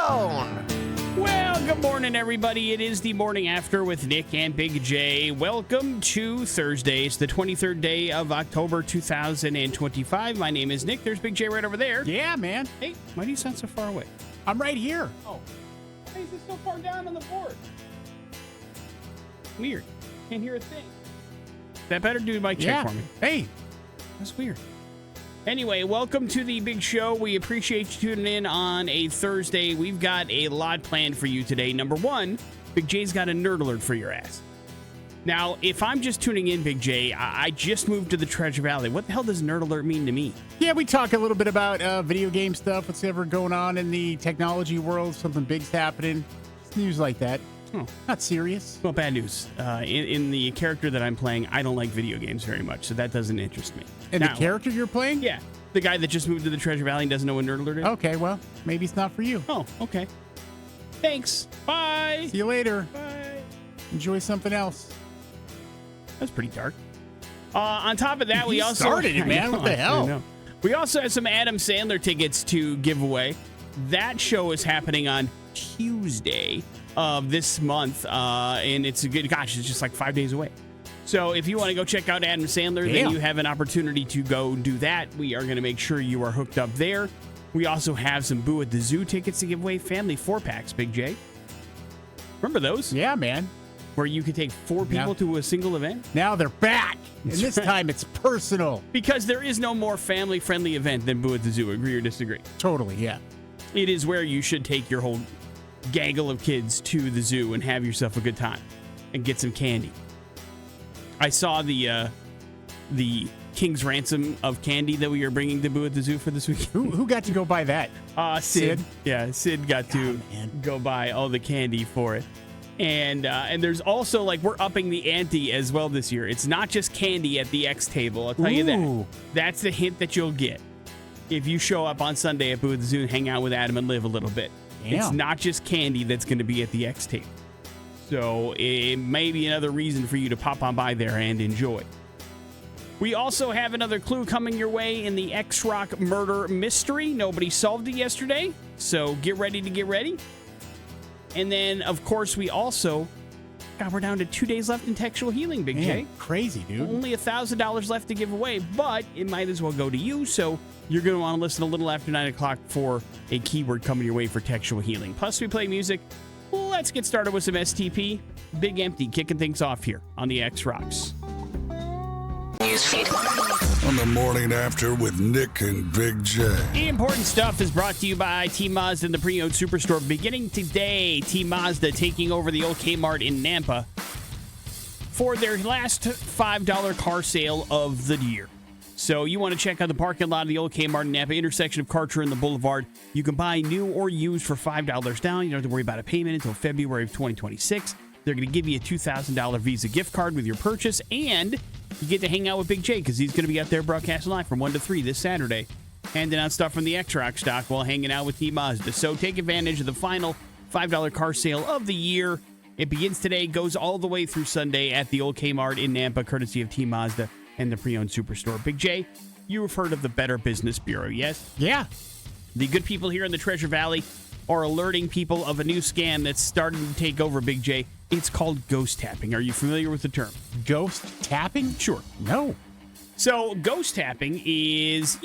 phone. Well, good morning, everybody. It is the morning after with Nick and Big J. Welcome to Thursday. It's the 23rd day of October 2025. My name is Nick. There's Big J right over there. Yeah, man. Hey, why do you sound so far away? I'm right here. Oh, why is it so far down on the board? Weird. Can't hear a thing. That better do my check for me. Hey, That's weird. Anyway, welcome to the big show. We appreciate you tuning in on a Thursday. We've got a lot planned for you today. Number one, Big J's got a nerd alert for your ass. Now, if I'm just tuning in, Big J, I just moved to the Treasure Valley. What the hell does nerd alert mean to me? yeah, we talk a little bit about video game stuff, what's ever going on in the technology world, something big's happening, just news like that. Oh. Not serious. Well, bad news. In the character that I'm playing, I don't like video games very much, so that doesn't interest me. And Now, the character you're playing? Yeah. The guy that just moved to the Treasure Valley and doesn't know what nerd alert is? Okay, well, maybe it's not for you. Oh, okay. Thanks. Bye. See you later. Bye. Enjoy something else. That's pretty dark. On top of that, we You also started it, man. What the hell? I know. We also have some Adam Sandler tickets to give away. That show is happening on Tuesday of this month, and it's a good. Gosh, it's just like 5 days away. So if you want to go check out Adam Sandler, then Damn. you have an opportunity to go do that. We are going to make sure you are hooked up there. We also have some Boo at the Zoo tickets to give away. Family 4-packs, Big J. Remember those? Yeah, man. Where you could take 4 people to a single event? Now they're back. And That's this right. time it's personal. Because there is no more family-friendly event than Boo at the Zoo. Agree or disagree? Totally, yeah. It is where you should take your whole gaggle of kids to the zoo and have yourself a good time and get some candy. I saw the King's Ransom of candy that we are bringing to Boo at the Zoo for this week. Who got to go buy that? Sid. Yeah, Sid got to man. go buy all the candy for it. And there's also, like, we're upping the ante as well this year. It's not just candy at the X table. I'll tell you that. Ooh. That's the hint that you'll get if you show up on Sunday at Boo at the Zoo and hang out with Adam and Liv a little bit. Damn. It's not just candy that's going to be at the X table. So it may be another reason for you to pop on by there and enjoy. We also have another clue coming your way in the X-Rock murder mystery. Nobody solved it yesterday, so get ready to get ready. And then, of course, we also... God, we're down to 2 days left in textual healing, Big J. Man, crazy, dude. Only $1,000 left to give away, but it might as well go to you, so you're going to want to listen a little after 9 o'clock for a keyword coming your way for textual healing. Plus, we play music. Let's get started with some STP. Big Empty kicking things off here on the X-Rocks. On the morning after with Nick and Big J. The important stuff is brought to you by T Mazda and the Pre-Owned Superstore. Beginning today, T Mazda taking over the old Kmart in Nampa for their last $5 car sale of the year. So you want to check out the parking lot of the old Kmart in Nampa, intersection of Carter and the Boulevard. You can buy new or used for $5 down. You don't have to worry about a payment until February of 2026. They're going to give you a $2,000 Visa gift card with your purchase, and you get to hang out with Big J because he's going to be out there broadcasting live from 1 to 3 this Saturday, handing out stuff from the X-Rock stock while hanging out with T Mazda. So take advantage of the final $5 car sale of the year. It begins today, goes all the way through Sunday at the old Kmart in Nampa, courtesy of T Mazda and the Pre-Owned Superstore. Big J, you have heard of the Better Business Bureau, yes? Yeah. The good people here in the Treasure Valley are alerting people of a new scam that's starting to take over, Big J. It's called ghost tapping. Are you familiar with the term? Ghost tapping? Sure. No. So ghost tapping is,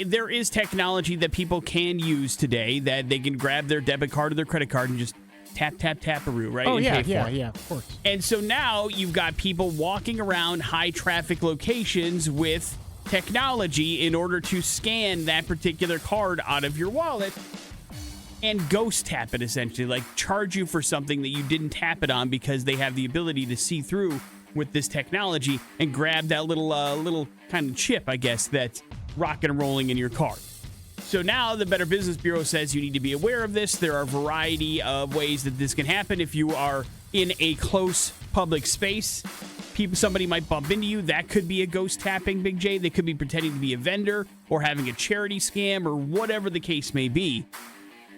there is technology that people can use today that they can grab their debit card or their credit card and just tap, tap, tap-a-roo, right? Oh, and yeah, pay for yeah, it. yeah, of course. And so now you've got people walking around high-traffic locations with technology in order to scan that particular card out of your wallet and ghost tap it, essentially, like charge you for something that you didn't tap it on because they have the ability to see through with this technology and grab that little kind of chip, I guess, that's rocking and rolling in your card. So now the Better Business Bureau says you need to be aware of this. There are a variety of ways that this can happen. If you are in a close public space, somebody might bump into you. That could be a ghost tapping, Big J. They could be pretending to be a vendor or having a charity scam or whatever the case may be.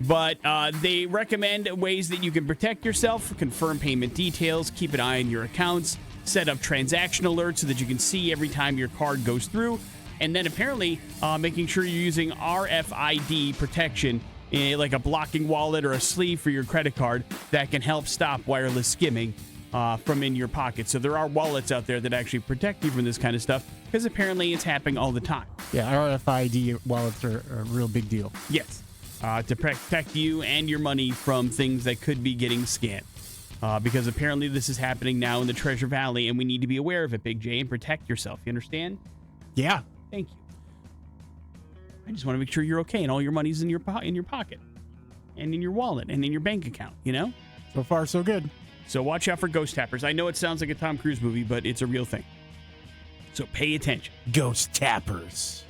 But they recommend ways that you can protect yourself, confirm payment details, keep an eye on your accounts, set up transaction alerts so that you can see every time your card goes through. And then apparently making sure you're using RFID protection like a blocking wallet or a sleeve for your credit card that can help stop wireless skimming from in your pocket. So there are wallets out there that actually protect you from this kind of stuff because apparently it's happening all the time. Yeah, RFID wallets are a real big deal. Yes, to protect you and your money from things that could be getting scanned. Because apparently this is happening now in the Treasure Valley, and we need to be aware of it, Big J, and protect yourself. You understand? Yeah. Thank you. I just want to make sure you're okay and all your money's in your pocket and in your wallet and in your bank account, you know? So far, so good. So watch out for ghost tappers. I know it sounds like a Tom Cruise movie, but it's a real thing. So pay attention. Ghost tappers.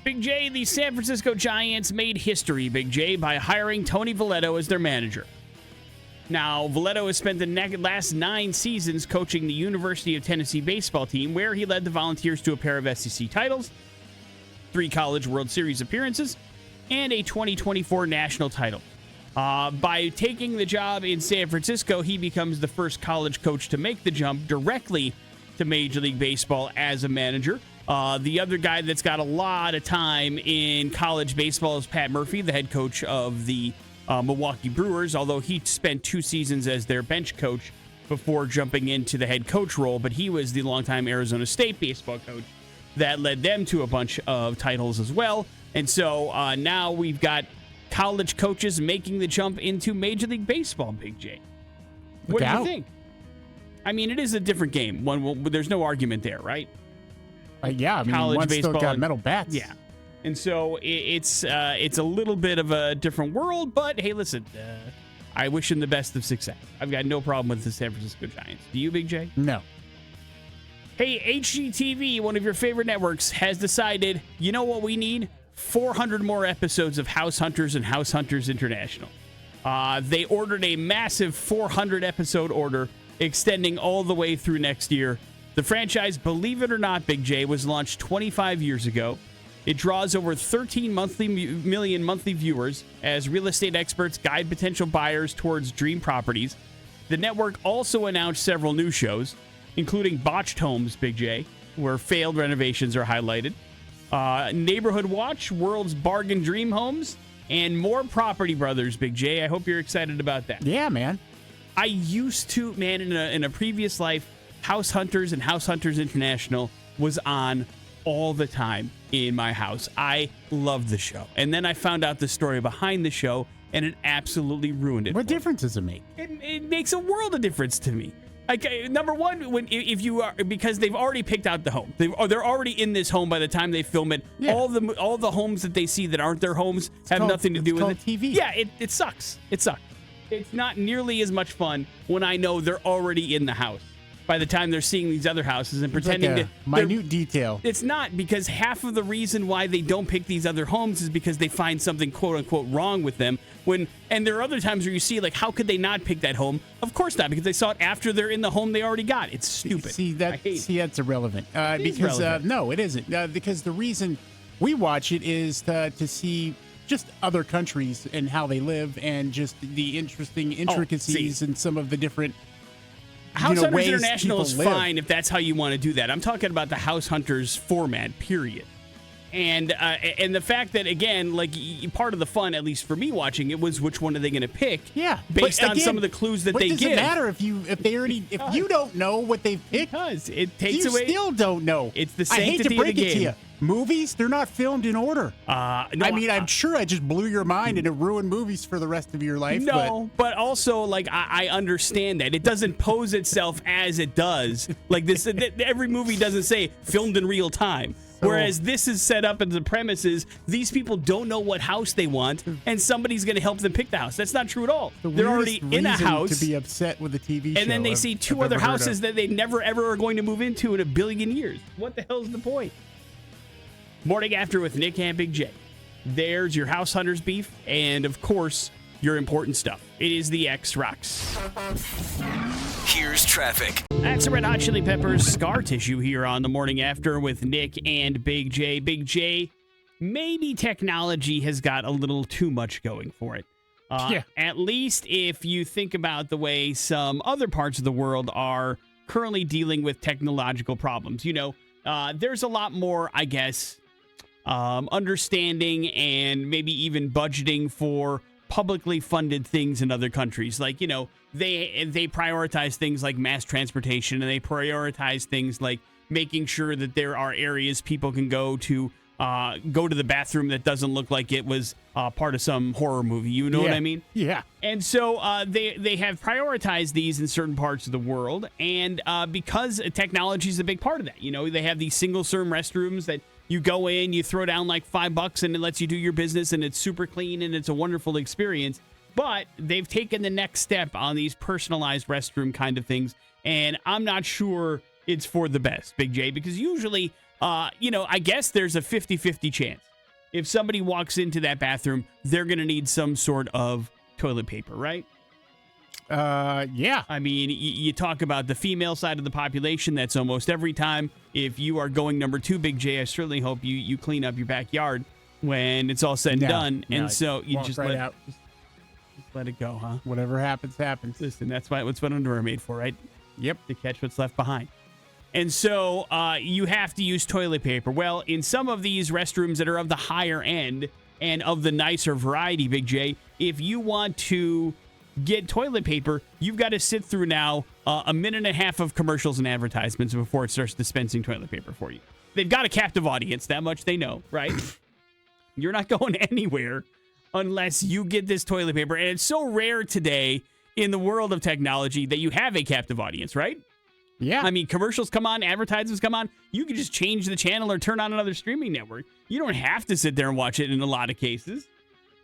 Big J, the San Francisco Giants made history, Big J, by hiring Tony Valletta as their manager. Now, Valletta has spent the last 9 seasons coaching the University of Tennessee baseball team, where he led the Volunteers to a pair of SEC titles, 3 College World Series appearances, and a 2024 national title. By taking the job in San Francisco, he becomes the first college coach to make the jump directly to Major League Baseball as a manager. The other guy that's got a lot of time in college baseball is Pat Murphy, the head coach of the Milwaukee Brewers, although he spent 2 seasons as their bench coach before jumping into the head coach role, but he was the longtime Arizona State baseball coach that led them to a bunch of titles as well. And so now we've got college coaches making the jump into Major League Baseball, Big J. What do you think? I mean, it is a different game. There's no argument there, right? Yeah, I mean, College one's baseball still got metal bats. Yeah. And so it's a little bit of a different world, but hey, listen, I wish them the best of success. I've got no problem with the San Francisco Giants. Do you, Big J? No. Hey, HGTV, one of your favorite networks, has decided, you know what we need? 400 more episodes of House Hunters and House Hunters International. They ordered a massive 400-episode order extending all the way through next year. The franchise, believe it or not, Big J, was launched 25 years ago. It draws over 13 million monthly viewers as real estate experts guide potential buyers towards dream properties. The network also announced several new shows, including Botched Homes, Big J, where failed renovations are highlighted, Neighborhood Watch, World's Bargain Dream Homes, and more Property Brothers, Big J. I hope you're excited about that. Yeah, man. I used to, man, in a previous life, House Hunters and House Hunters International was on all the time in my house. I loved the show. And then I found out the story behind the show, and it absolutely ruined it. What difference does it make? It makes a world of difference to me. Like, number one, if you are, because they've already picked out the home, they're already in this home by the time they film it. Yeah. All the homes that they see that aren't their homes have nothing to do with it. TV. Yeah, it sucks. It sucks. It's not nearly as much fun when I know they're already in the house by the time they're seeing these other houses and pretending like minute detail. It's not, because half of the reason why they don't pick these other homes is because they find something quote unquote wrong with them. And there are other times where you see, like, how could they not pick that home? Of course not, because they saw it after they're in the home they already got. It's stupid. See, that's irrelevant. Because irrelevant. No, it isn't. Because the reason we watch it is to see just other countries and how they live, and just the interesting intricacies and some of the different House Hunters ways International is people live. fine if that's how you want to do that. I'm talking about the House Hunters format, period. And the fact that, again, like, part of the fun, at least for me watching it, was which one are they going to pick? Yeah, based on some of the clues that they give. What does it matter if you don't know what they've picked? Because it takes you away. You still don't know. It's the I hate sanctity to break of the it to game. you. Movies, they're not filmed in order. No, I'm sure I just blew your mind and it ruined movies for the rest of your life. No, but also, like, I understand that. It doesn't pose itself as it does. Like, this, every movie doesn't say filmed in real time. Whereas this is set up as the premises, these people don't know what house they want, and somebody's going to help them pick the house. That's not true at all. They're already in a house. To be upset with a TV show. And then they see 2 other houses that they never, ever are going to move into in a billion years. What the hell's the point? Morning After with Nick and Big J. There's your House Hunters beef, and, of course, your important stuff. It is the X Rocks. Here's traffic. That's the Red Hot Chili Peppers Scar Tissue here on the Morning After with Nick and Big J. Big J, maybe technology has got a little too much going for it. At least if you think about the way some other parts of the world are currently dealing with technological problems. You know, there's a lot more, I guess, understanding and maybe even budgeting for publicly funded things in other countries. Like, they prioritize things like mass transportation, and they prioritize things like making sure that there are areas people can go to the bathroom that doesn't look like it was part of some horror movie. You know what I mean? Yeah. And so they have prioritized these in certain parts of the world, and because technology is a big part of that. They have these single-serve restrooms that you go in, you throw down like $5, and it lets you do your business, and it's super clean, and it's a wonderful experience. But they've taken the next step on these personalized restroom kind of things, and I'm not sure it's for the best, Big J, because usually, I guess there's a 50-50 chance. If somebody walks into that bathroom, they're going to need some sort of toilet paper, right? Yeah. I mean, you talk about the female side of the population. That's almost every time. If you are going number 2, Big J, I certainly hope you clean up your backyard when it's all said and done. And so you just right out. Just let it go, huh? Whatever happens, happens. Listen, that's what underwear are made for, right? Yep. To catch what's left behind. And so you have to use toilet paper. Well, in some of these restrooms that are of the higher end and of the nicer variety, Big J, if you want to get toilet paper, you've got to sit through now a minute and a half of commercials and advertisements before it starts dispensing toilet paper for you. They've got a captive audience. That much they know, right? You're not going anywhere unless you get this toilet paper. And it's so rare today in the world of technology that you have a captive audience, right? Yeah. I mean, commercials come on, advertisements come on. You can just change the channel or turn on another streaming network. You don't have to sit there and watch it in a lot of cases.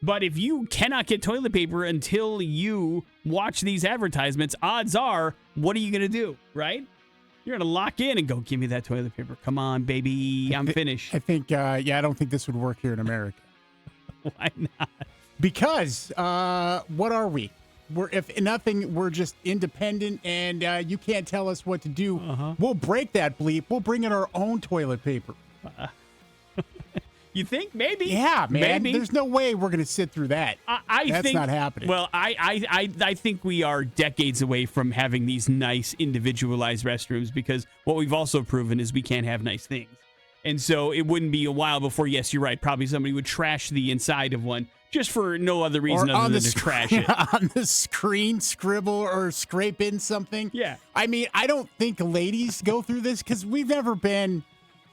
But if you cannot get toilet paper until you watch these advertisements, odds are, what are you going to do, right? You're going to lock in and go, give me that toilet paper. Come on, baby. I'm finished. I think, I don't think this would work here in America. Why not? Because what are we? If nothing, we're just independent, and you can't tell us what to do. We'll break that bleep. We'll bring in our own toilet paper. You think? Maybe. Yeah, man. Maybe. There's no way we're going to sit through that. I think not happening. Well, I think we are decades away from having these nice individualized restrooms, because what we've also proven is we can't have nice things. And so it wouldn't be a while before, yes, you're right, probably somebody would trash the inside of one just for no other reason other than to trash it. On the screen, scribble or scrape in something. Yeah. I mean, I don't think ladies go through this, because we've never been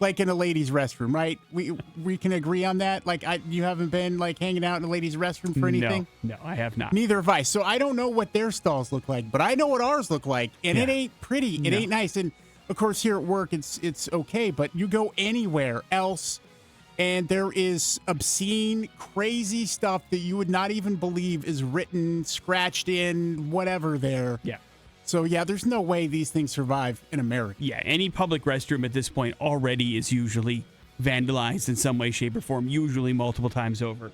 like in a ladies' restroom, right? We can agree on that. Like, you haven't been like hanging out in a ladies' restroom for anything? No, I have not. Neither have I. So I don't know what their stalls look like, but I know what ours look like, and it ain't pretty. It ain't nice. And of course, here at work, it's okay, but you go anywhere else, and there is obscene, crazy stuff that you would not even believe is written, scratched in, whatever there. Yeah. So, yeah, there's no way these things survive in America. Yeah, any public restroom at this point already is usually vandalized in some way, shape, or form, usually multiple times over.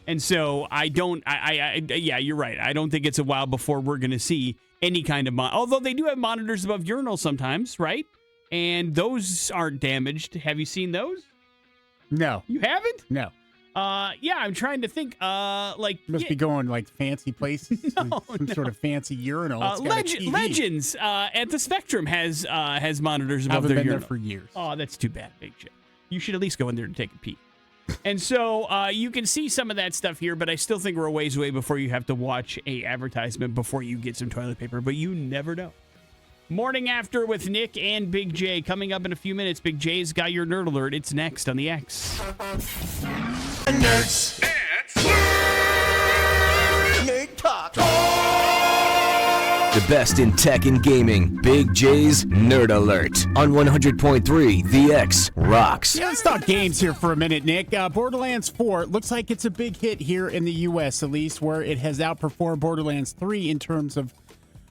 And so yeah, you're right. I don't think it's a while before we're going to see any kind of although they do have monitors above urinals sometimes, right? And those aren't damaged. Have you seen those? No. You haven't? No. Yeah, I'm trying to think. Must be going like fancy places, some sort of fancy urinal. Legends at the Spectrum has monitors above their been urinal. There for years. Oh, that's too bad, Big J. You should at least go in there and take a pee. And so you can see some of that stuff here, but I still think we're a ways away before you have to watch a advertisement before you get some toilet paper. But you never know. Morning After with Nick and Big J. Coming up in a few minutes, Big J's got your nerd alert. It's next on the X. Nerds. Nerd Talk. The best in tech and gaming. Big J's Nerd Alert on 100.3 The X Rocks. Yeah, let's talk games here for a minute, Nick. Borderlands 4 looks like it's a big hit here in the U.S., at least, where it has outperformed Borderlands 3 in terms of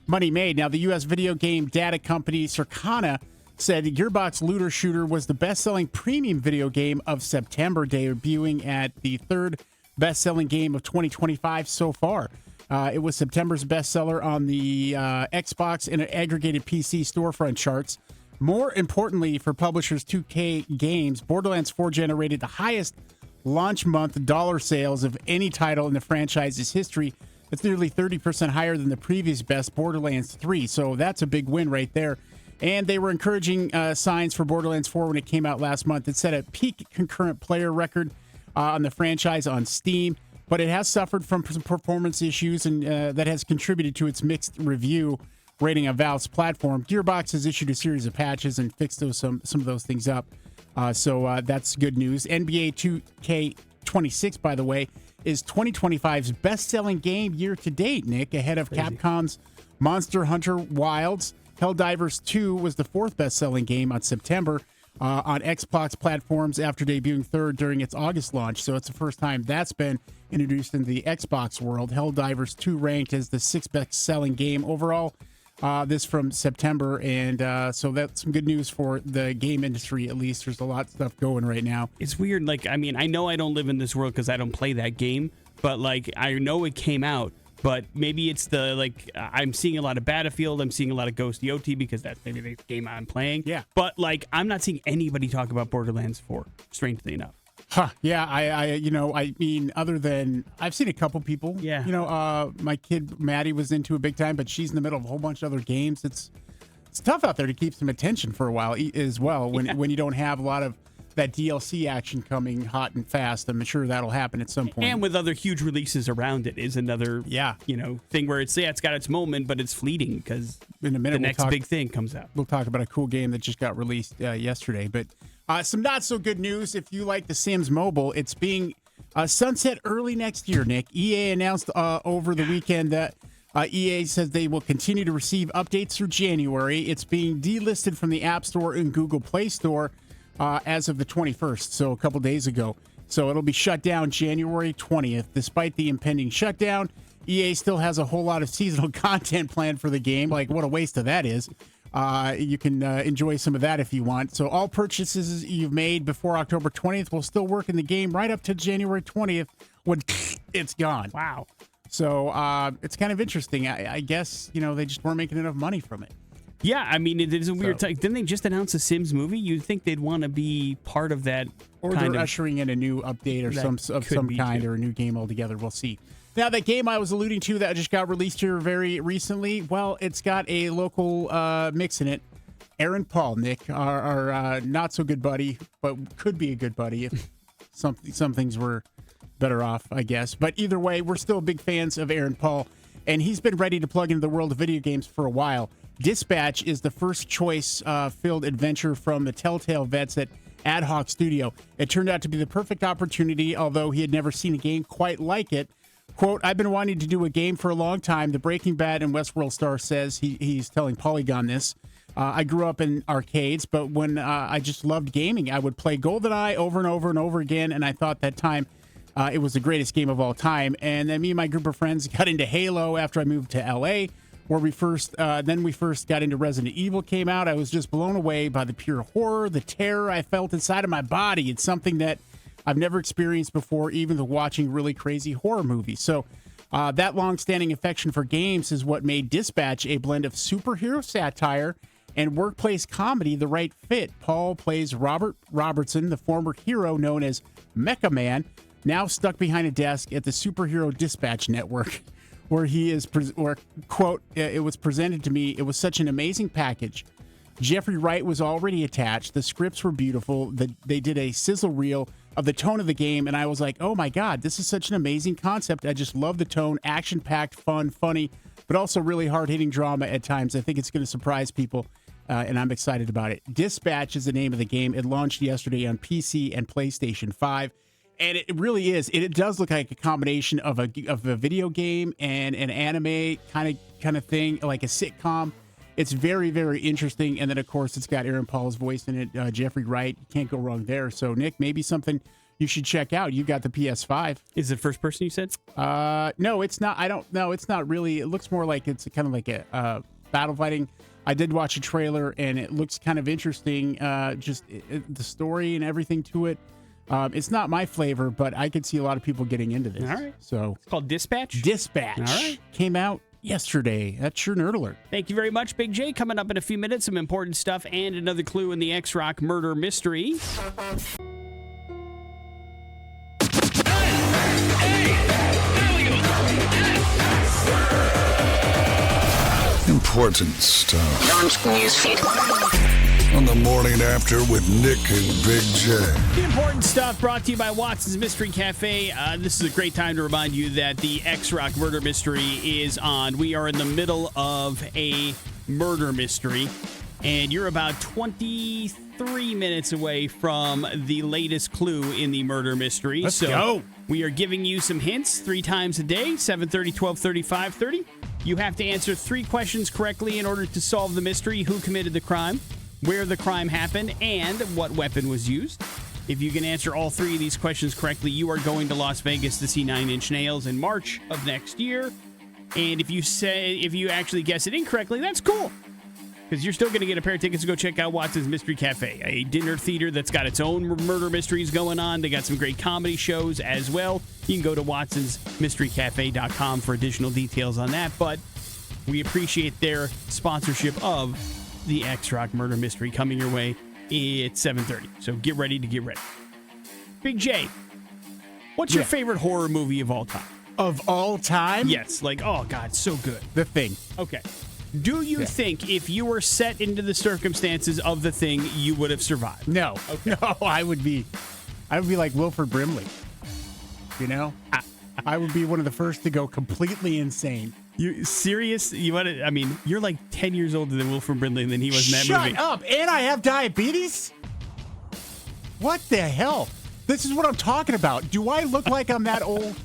money made. Now, the U.S. video game data company Circana said Gearbox Looter Shooter was the best-selling premium video game of September, debuting at the third best-selling game of 2025 so far. It was September's bestseller on the Xbox and aggregated PC storefront charts. More importantly, for publishers 2K Games, Borderlands 4 generated the highest launch month dollar sales of any title in the franchise's history. It's nearly 30% higher than the previous best, Borderlands 3. So that's a big win right there. And they were encouraging signs for Borderlands 4 when it came out last month. It set a peak concurrent player record on the franchise on Steam, but it has suffered from some performance issues, and that has contributed to its mixed review rating on Valve's platform. Gearbox has issued a series of patches and fixed some of those things up. So that's good news. NBA 2K26, by the way, is 2025's best-selling game year to date, Nick, ahead of Capcom's Monster Hunter Wilds. Helldivers 2 was the fourth best-selling game on September on Xbox platforms after debuting third during its August launch. So it's the first time that's been introduced into the Xbox world. Helldivers 2 ranked as the sixth best-selling game overall. This from September, and so that's some good news for the game industry, at least. There's a lot of stuff going right now. It's weird. Like, I mean, I know I don't live in this world because I don't play that game, but, like, I know it came out, but maybe it's the, like, I'm seeing a lot of Battlefield, I'm seeing a lot of Ghost GOT because that's maybe the game I'm playing. Yeah. But, like, I'm not seeing anybody talk about Borderlands 4, strangely enough. Huh. Yeah, I mean, other than I've seen a couple people. Yeah. My kid Maddie was into it big time, but she's in the middle of a whole bunch of other games. It's tough out there to keep some attention for a while as well when you don't have a lot of that DLC action coming hot and fast. I'm sure that'll happen at some point. And with other huge releases around it is another thing where it's got its moment, but it's fleeting because in a minute the next big thing comes out. We'll talk about a cool game that just got released yesterday, but. Some not so good news if you like The Sims Mobile. It's being sunset early next year, Nick. EA announced over the weekend that EA says they will continue to receive updates through January. It's being delisted from the App Store and Google Play Store as of the 21st, so a couple days ago. So it'll be shut down January 20th. Despite the impending shutdown, EA still has a whole lot of seasonal content planned for the game. Like, what a waste of that is. You can enjoy some of that if you want. So all purchases you've made before October 20th will still work in the game right up to January 20th when it's gone. Wow. So it's kind of interesting. I guess, they just weren't making enough money from it. Yeah, I mean, it is a weird time. Didn't they just announce a Sims movie? You'd think they'd want to be part of that. Or they're ushering in a new update or some kind or a new game altogether. We'll see. Now, that game I was alluding to that just got released here very recently, well, it's got a local mix in it. Aaron Paul, Nick, our not-so-good buddy, but could be a good buddy if some things were better off, I guess. But either way, we're still big fans of Aaron Paul, and he's been ready to plug into the world of video games for a while. Dispatch is the first choice filled adventure from the Telltale vets at Ad Hoc Studio. It turned out to be the perfect opportunity, although he had never seen a game quite like it. Quote, I've been wanting to do a game for a long time. The Breaking Bad and Westworld star says he's telling Polygon this. I grew up in arcades, but when I just loved gaming, I would play GoldenEye over and over and over again, and I thought that time it was the greatest game of all time. And then me and my group of friends got into Halo after I moved to L.A., where we first got into Resident Evil came out. I was just blown away by the pure horror, the terror I felt inside of my body. It's something that I've never experienced before, even watching really crazy horror movies. So that long-standing affection for games is what made Dispatch a blend of superhero satire and workplace comedy the right fit. Paul plays Robert Robertson, the former hero known as Mecha Man, now stuck behind a desk at the Superhero Dispatch Network, where he is, quote, it was presented to me, it was such an amazing package. Jeffrey Wright was already attached. The scripts were beautiful. They did a sizzle reel of the tone of the game, and I was like, oh my God, this is such an amazing concept. I just love the tone, action-packed, fun, funny, but also really hard-hitting drama at times. I think it's going to surprise people, and I'm excited about it. Dispatch is the name of the game. It launched yesterday on PC and PlayStation 5, and it really is. It does look like a combination of a video game and an anime kind of thing, like a sitcom. It's very, very interesting. And then, of course, it's got Aaron Paul's voice in it, Jeffrey Wright. You can't go wrong there. So, Nick, maybe something you should check out. You got the PS5. Is it first person, you said? No, it's not. I don't know. It's not really. It looks more like it's kind of like a battle fighting. I did watch a trailer, and it looks kind of interesting. The story and everything to it. It's not my flavor, but I could see a lot of people getting into this. All right. So it's called Dispatch? Dispatch. All right. Came out yesterday. That's your Nerd Alert. Thank you very much, Big J. Coming up in a few minutes, some important stuff and another clue in the X-Rock murder mystery. important stuff. Launch newsfeed. On the morning after with Nick and Big J. The important stuff brought to you by Watson's Mystery Cafe. This is a great time to remind you that the X-Rock murder mystery is on. We are in the middle of a murder mystery, and you're about 23 minutes away from the latest clue in the murder mystery. Let's go. We are giving you some hints 3 times a day, 7:30, 12:30, 5:30. You have to answer 3 questions correctly in order to solve the mystery: who committed the crime, where the crime happened, and what weapon was used. If you can answer all 3 of these questions correctly, you are going to Las Vegas to see 9 Inch Nails in March of next year. And if you actually guess it incorrectly, that's cool, because you're still going to get a pair of tickets to go check out Watson's Mystery Cafe, a dinner theater that's got its own murder mysteries going on. They got some great comedy shows as well. You can go to watsonsmysterycafe.com for additional details on that. But we appreciate their sponsorship of the X-Rock murder mystery coming your way at 7:30. So get ready to get ready. Big J, what's your favorite horror movie of all time? Of all time? Yes, like, oh, God, so good. The Thing. Okay. Do you think if you were set into the circumstances of The Thing, you would have survived? No. Okay. No, I would be like Wilford Brimley. You know? I would be one of the first to go completely insane. You serious? You want to? I mean, you're like 10 years older than Wilford Brimley than he was in that movie. Shut up! And I have diabetes? What the hell? This is what I'm talking about. Do I look like I'm that old?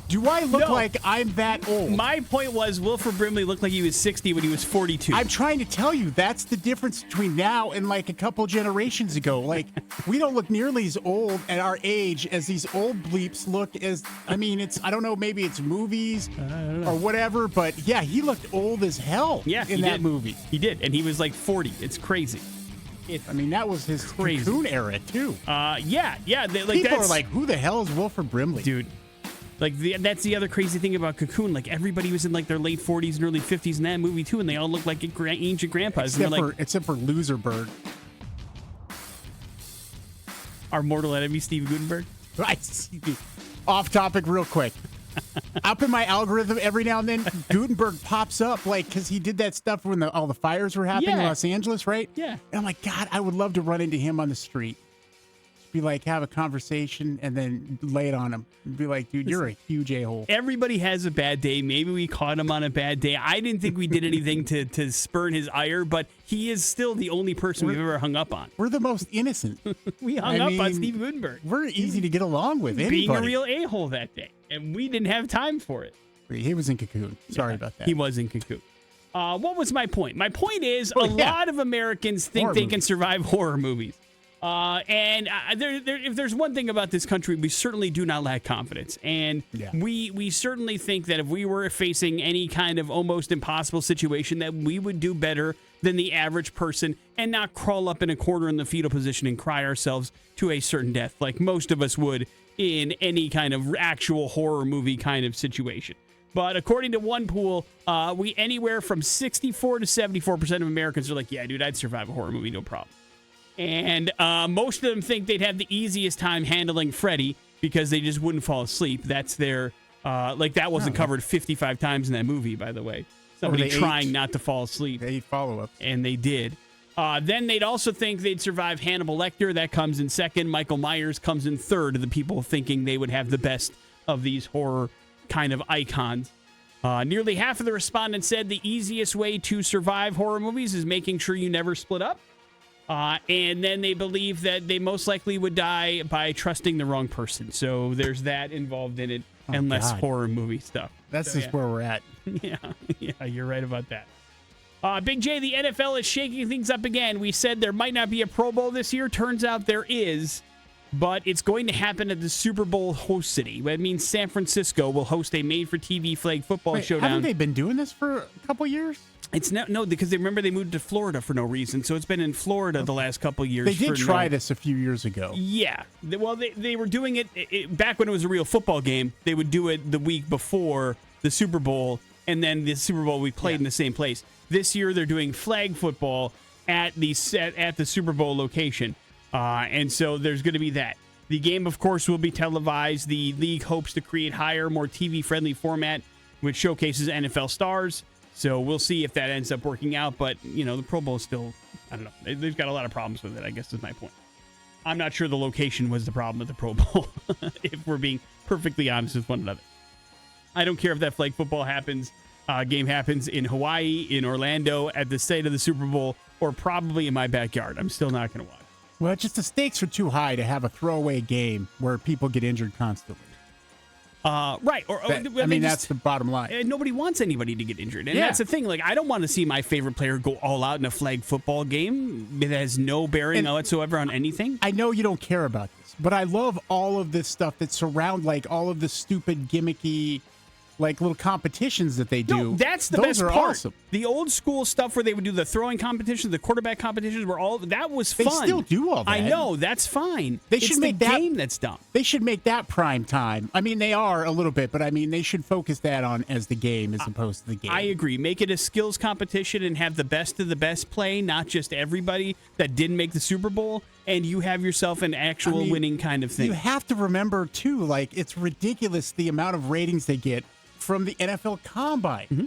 Do I look like I'm that old? My point was Wilford Brimley looked like he was 60 when he was 42. I'm trying to tell you, that's the difference between now and like a couple generations ago. Like, we don't look nearly as old at our age as these old bleeps look as, I mean, I don't know, maybe it's movies or whatever, but yeah, he looked old as hell in that movie. He did, and he was like 40. It's crazy. I mean, that was his Cocoon era, too. Yeah. People are like, who the hell is Wilford Brimley? Dude. Like, that's the other crazy thing about Cocoon. Like, everybody was in, like, their late 40s and early 50s in that movie, too, and they all look like ancient grandpas. Except for Loserberg. Our mortal enemy, Steve Gutenberg. Off topic real quick. Up in my algorithm every now and then, Gutenberg pops up, like, because he did that stuff when all the fires were happening in Los Angeles, right? Yeah. And I'm like, God, I would love to run into him on the street. Be like, have a conversation and then lay it on him. Be like, dude, you're a huge a-hole. Everybody has a bad day. Maybe we caught him on a bad day. I didn't think we did anything to spurn his ire, but he is still the only person we've ever hung up on. We're the most innocent. We hung up on Steve Gutenberg. We're easy to get along with. Anybody. Being a real a-hole that day, and we didn't have time for it. He was in Cocoon. Sorry about that. He was in Cocoon. What was my point? My point is a lot of Americans think they can survive horror movies. If there's one thing about this country, we certainly do not lack confidence. And we certainly think that if we were facing any kind of almost impossible situation, that we would do better than the average person and not crawl up in a corner in the fetal position and cry ourselves to a certain death like most of us would in any kind of actual horror movie kind of situation. But according to one pool, we anywhere from 64 to 74% of Americans are like, yeah, dude, I'd survive a horror movie, no problem. And most of them think they'd have the easiest time handling Freddy because they just wouldn't fall asleep. That's their, that wasn't covered 55 times in that movie, by the way. Somebody trying not to fall asleep. They follow-ups. And they did. Then they'd also think they'd survive Hannibal Lecter. That comes in second. Michael Myers comes in third of the people thinking they would have the best of these horror kind of icons. Nearly half of the respondents said the easiest way to survive horror movies is making sure you never split up. And then they believe that they most likely would die by trusting the wrong person. So there's that involved in it, and less horror movie stuff. That's just where we're at. Yeah, you're right about that. Big J, the NFL is shaking things up again. We said there might not be a Pro Bowl this year. Turns out there is, but it's going to happen at the Super Bowl host city. That means San Francisco will host a made-for-TV flag football showdown. Haven't they been doing this for a couple years? It's no, because they moved to Florida for no reason, so it's been in Florida the last couple of years. They did try this a few years ago. Yeah, well, they were doing it back when it was a real football game. They would do it the week before the Super Bowl, and then the Super Bowl we played in the same place. This year they're doing flag football at the Super Bowl location, and so there's going to be that. The game, of course, will be televised. The league hopes to create higher, more TV-friendly format, which showcases NFL stars. So we'll see if that ends up working out. But, the Pro Bowl is still, I don't know. They've got a lot of problems with it, I guess is my point. I'm not sure the location was the problem at the Pro Bowl, if we're being perfectly honest with one another. I don't care if that flag football game happens in Hawaii, in Orlando, at the site of the Super Bowl, or probably in my backyard. I'm still not going to watch. Well, just the stakes are too high to have a throwaway game where people get injured constantly. Right. That's the bottom line. Nobody wants anybody to get injured. And Yeah. that's the thing. Like, I don't want to see my favorite player go all out in a flag football game that has no bearing whatsoever on anything. I know you don't care about this, but I love all of this stuff that surround, like, all of the stupid, gimmicky, like, little competitions that they do. No, that's the Those best are part. awesome. The old school stuff where they would do the throwing competitions, the quarterback competitions, that was They fun. still do all that. I know, that's fine. They It's should the make that game that's dumb. They should make that prime time. I mean, they are a little bit, but I mean, they should focus that on as the game as opposed to the game. I agree. Make it a skills competition and have the best of the best play, not just everybody that didn't make the Super Bowl, and you have yourself an actual winning kind of thing. You have to remember, too, like, it's ridiculous the amount of ratings they get from the NFL Combine. Mm-hmm.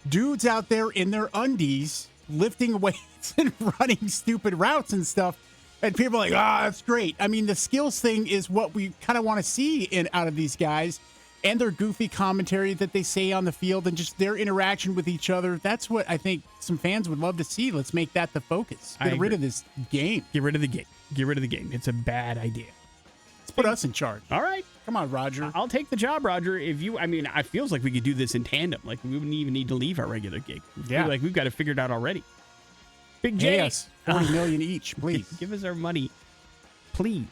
Dudes out there in their undies lifting weights and running stupid routes and stuff. And people are like, that's great. I mean, the skills thing is what we kind of want to see out of these guys, and their goofy commentary that they say on the field and just their interaction with each other. That's what I think some fans would love to see. Let's make that the focus. Get rid of this game. Get rid of the game. Get rid of the game. It's a bad idea. Let's put us in charge. All right. Come on, Roger. I'll take the job, Roger. It feels like we could do this in tandem. Like, we wouldn't even need to leave our regular gig. Yeah. Like, we've got it figured out already. Big J. Yes, 40 million each, please. Give us our money, please.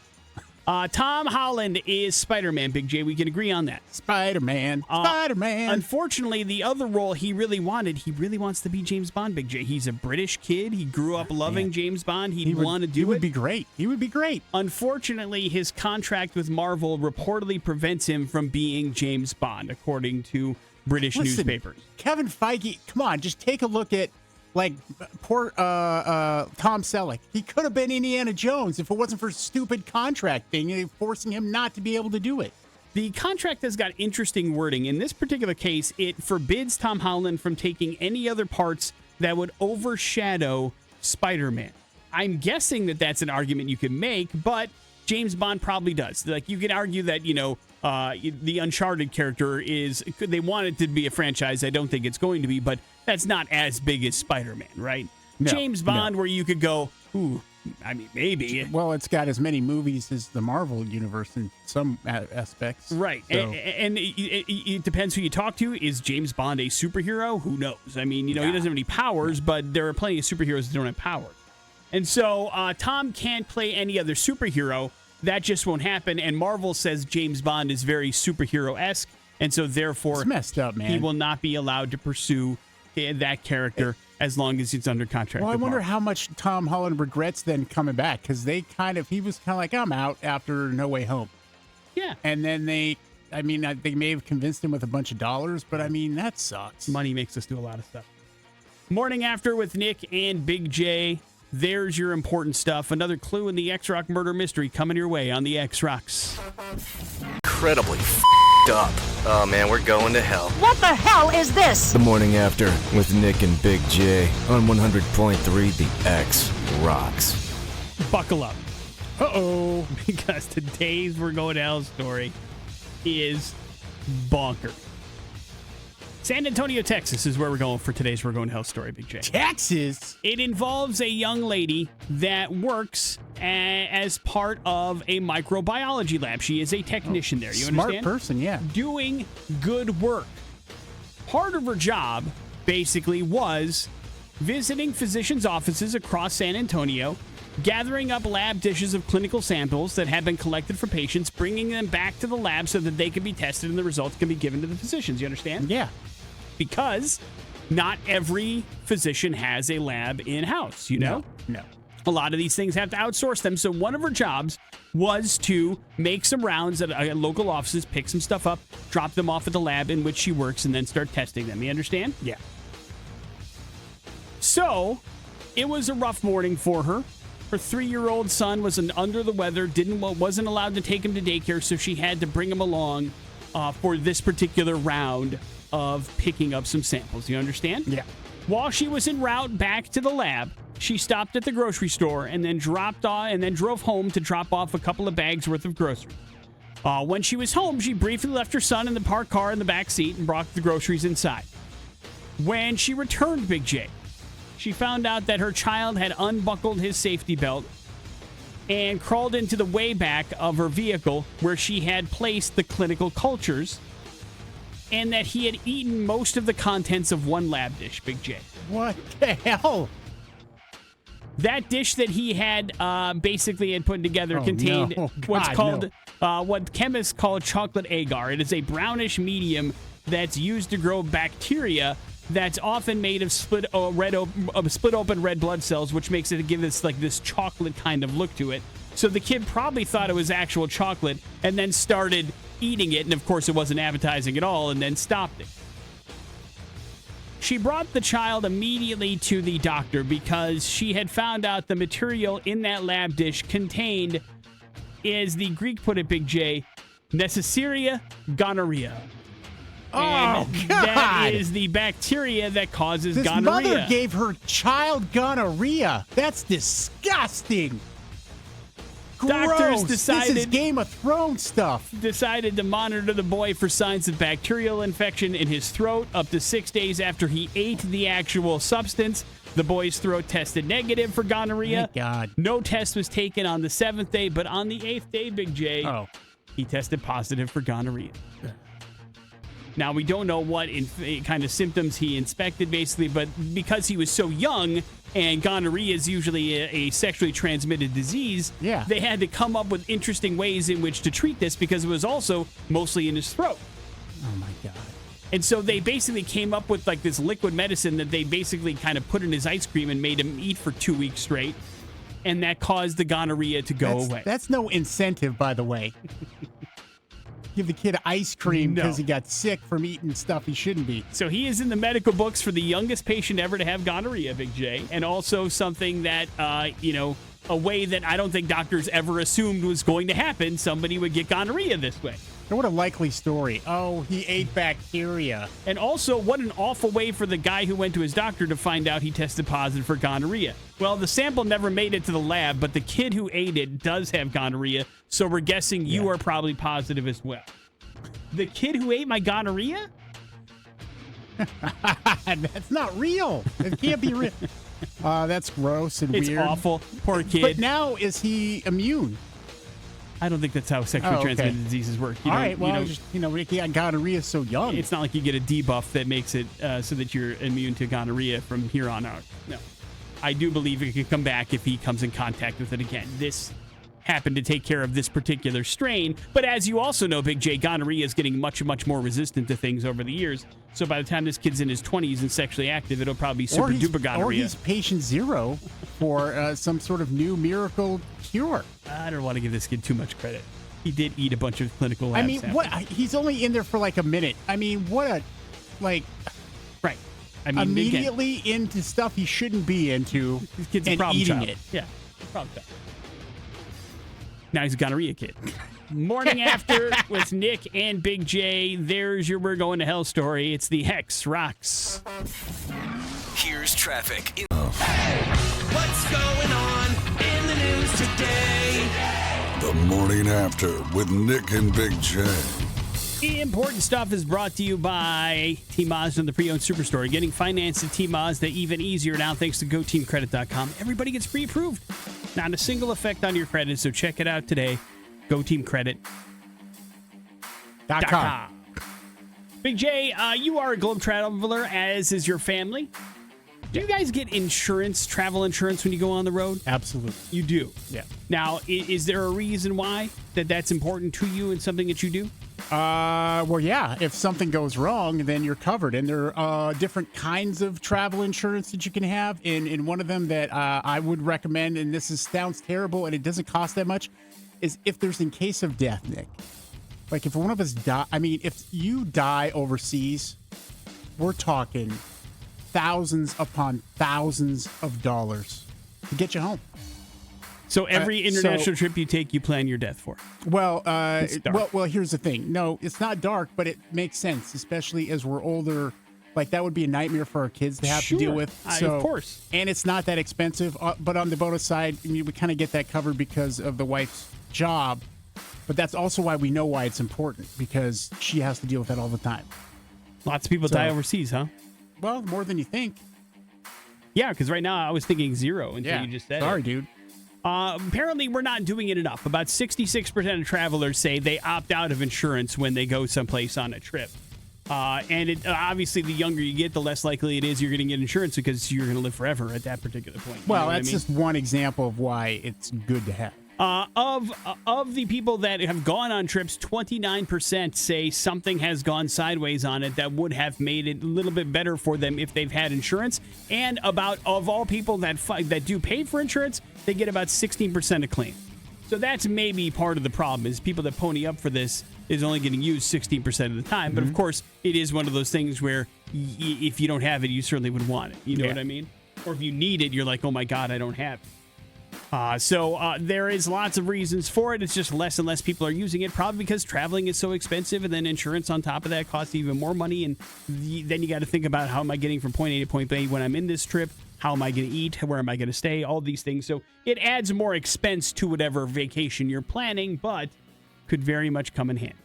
Tom Holland is Spider-Man, Big J. We can agree on that. Spider-Man. Spider-Man. Unfortunately, the other role he really wants to be James Bond, Big J. He's a British kid. He grew up loving James Bond. He'd want to do it. He would be great. He would be great. Unfortunately, his contract with Marvel reportedly prevents him from being James Bond, according to British newspapers. Kevin Feige, come on, just take a look at, like, poor Tom Selleck. He could have been Indiana Jones if it wasn't for stupid contract thing forcing him not to be able to do it. The contract has got interesting wording. In this particular case, it forbids Tom Holland from taking any other parts that would overshadow Spider-Man. I'm guessing that that's an argument you can make, but James Bond probably does. Like, you can argue that, the Uncharted character they want it to be a franchise. I don't think it's going to be, but that's not as big as Spider-Man, right? No, James Bond, where you could go, maybe. Well, it's got as many movies as the Marvel universe in some aspects. Right. So. And it depends who you talk to. Is James Bond a superhero? Who knows? I mean, he doesn't have any powers, but there are plenty of superheroes that don't have powers. And so Tom can't play any other superhero. That just won't happen. And Marvel says James Bond is very superhero-esque. And so, therefore, it's messed up, man. He will not be allowed to pursue that character as long as it's under contract. Well, I wonder Marvel. how much Tom Holland regrets then coming back, because he was kind of like, I'm out after No Way Home. Yeah. And then they may have convinced him with a bunch of dollars, but I mean, that sucks. Money makes us do a lot of stuff. Morning After with Nick and Big J. There's your important stuff. Another clue in the X-Rock murder mystery coming your way on the X-Rocks. Incredibly f***ed up. Oh man, we're going to hell. What the hell is this? The Morning After with Nick and Big J on 100.3 The X Rocks. Buckle up. Uh-oh. Because today's We're Going to Hell story is bonkers. San Antonio, Texas is where we're going for today's We're Going to Hell story, Big J. Texas? It involves a young lady that works as part of a microbiology lab. She is a technician there. You Smart understand? person, yeah. Doing good work. Part of her job, basically, was visiting physicians' offices across San Antonio, gathering up lab dishes of clinical samples that have been collected for patients, bringing them back to the lab so that they can be tested and the results can be given to the physicians. You understand? Yeah. Because not every physician has a lab in-house, you know? No. A lot of these things have to outsource them. So one of her jobs was to make some rounds at local offices, pick some stuff up, drop them off at the lab in which she works, and then start testing them. You understand? Yeah. So it was a rough morning for her. Her 3-year-old son was under the weather, wasn't allowed to take him to daycare, so she had to bring him along for this particular round of picking up some samples. You understand? Yeah. While she was en route back to the lab, she stopped at the grocery store and then drove home to drop off a couple of bags worth of groceries. When she was home, she briefly left her son in the parked car in the back seat and brought the groceries inside. When she returned, Big J, she found out that her child had unbuckled his safety belt and crawled into the way back of her vehicle where she had placed the clinical cultures, and that he had eaten most of the contents of one lab dish, Big J. What the hell? That dish that he had basically had put together contained what chemists call chocolate agar. It is a brownish medium that's used to grow bacteria that's often made of split open red blood cells, which makes it give this chocolate kind of look to it. So the kid probably thought it was actual chocolate and then started eating it, and of course it wasn't appetizing at all, and then stopped it. She brought the child immediately to the doctor because she had found out the material in that lab dish contained, as the Greek put it, Big J, Neisseria gonorrhea. Oh, and God. That is the bacteria that causes This gonorrhea. mother gave her child gonorrhea. That's disgusting. Doctors Gross. decided- This is Game of Thrones stuff. Decided to monitor the boy for signs of bacterial infection in his throat up to 6 days after he ate the actual substance. The boy's throat tested negative for gonorrhea. Thank God. No test was taken on the 7th day, but on the 8th day, Big J, he tested positive for gonorrhea. Now, we don't know what kind of symptoms he inspected, basically, but because he was so young, and gonorrhea is usually a sexually transmitted disease, they had to come up with interesting ways in which to treat this because it was also mostly in his throat. Oh, my God. And so they basically came up with this liquid medicine that they basically kind of put in his ice cream and made him eat for 2 weeks straight. And that caused the gonorrhea to go away. That's no incentive, by the way. Give the kid ice cream because he got sick from eating stuff he shouldn't be. So he is in the medical books for the youngest patient ever to have gonorrhea, Big J. And also something that, a way that I don't think doctors ever assumed was going to happen. Somebody would get gonorrhea this way. What a likely story. Oh, he ate bacteria. And also, what an awful way for the guy who went to his doctor to find out he tested positive for gonorrhea. Well, the sample never made it to the lab, but the kid who ate it does have gonorrhea, so we're guessing you are probably positive as well. The kid who ate my gonorrhea? That's not real. It can't be real. That's gross and It's weird. It's awful. Poor kid. But now, is he immune? I don't think that's how sexually transmitted diseases work. All right, well, he got gonorrhea so young. It's not like you get a debuff that makes it so that you're immune to gonorrhea from here on out. No. I do believe it can come back if he comes in contact with it again. This happened to take care of this particular strain, but as you also know, Big J, gonorrhea is getting much, much more resistant to things over the years. So by the time this kid's in his 20s and sexually active, it'll probably be super duper gonorrhea. Or he's patient zero for some sort of new miracle cure. I don't want to give this kid too much credit. He did eat a bunch of clinical lab samples. what? He's only in there for like a minute. I mean, what a right. I mean, immediately into stuff he shouldn't be into. This kid's a and problem eating child. it. Yeah, problem child. Now he's a gonorrhea kid. Morning After with Nick and Big J. There's your We're Going to Hell story. It's the Hex Rocks. Here's traffic. What's going on in the news today? The Morning After with Nick and Big J. Important stuff is brought to you by T-Mazda and the Pre-Owned Superstore. Getting financed at T-Mazda even easier now thanks to GoTeamCredit.com. Everybody gets pre-approved. Not a single effect on your credit, so check it out today. GoTeamCredit.com. Big J, you are a globe traveler, as is your family. Do you guys get insurance, travel insurance, when you go on the road? Absolutely. You do? Yeah. Now, is there a reason why that's important to you and something that you do? Well, yeah. If something goes wrong, then you're covered. And there are different kinds of travel insurance that you can have. And one of them that I would recommend, and sounds terrible and it doesn't cost that much, is if there's in case of death, Nick. Like if one of us die, if you die overseas, we're talking thousands upon thousands of dollars to get you home. So every international trip you take, you plan your death for. Well, dark. well, here's the thing. No, it's not dark, but it makes sense, especially as we're older. Like, that would be a nightmare for our kids to have to deal with. So, of course. And it's not that expensive. But on the bonus side, I mean, we kind of get that covered because of the wife's job. But that's also why we know why it's important, because she has to deal with that all the time. Lots of people die overseas, huh? Well, more than you think. Yeah, because right now I was thinking 0 until you just said Sorry, it. dude. Apparently, we're not doing it enough. About 66% of travelers say they opt out of insurance when they go someplace on a trip. And obviously, the younger you get, the less likely it is you're going to get insurance because you're going to live forever at that particular point. Well, that's just one example of why it's good to have. Of the people that have gone on trips, 29% say something has gone sideways on it that would have made it a little bit better for them if they've had insurance. And of all people that do pay for insurance, they get about 16% of claim. So that's maybe part of the problem, is people that pony up for this is only getting used 16% of the time. But of course, it is one of those things where if you don't have it, you certainly would want it. You know what I mean? Or if you need it, you're like, oh my God, I don't have it. So there is lots of reasons for it. It's just less and less people are using it, probably because traveling is so expensive, and then insurance on top of that costs even more money. And then you got to think about, how am I getting from point A to point B when I'm in this trip? How am I going to eat? Where am I going to stay? All these things. So it adds more expense to whatever vacation you're planning, but could very much come in handy.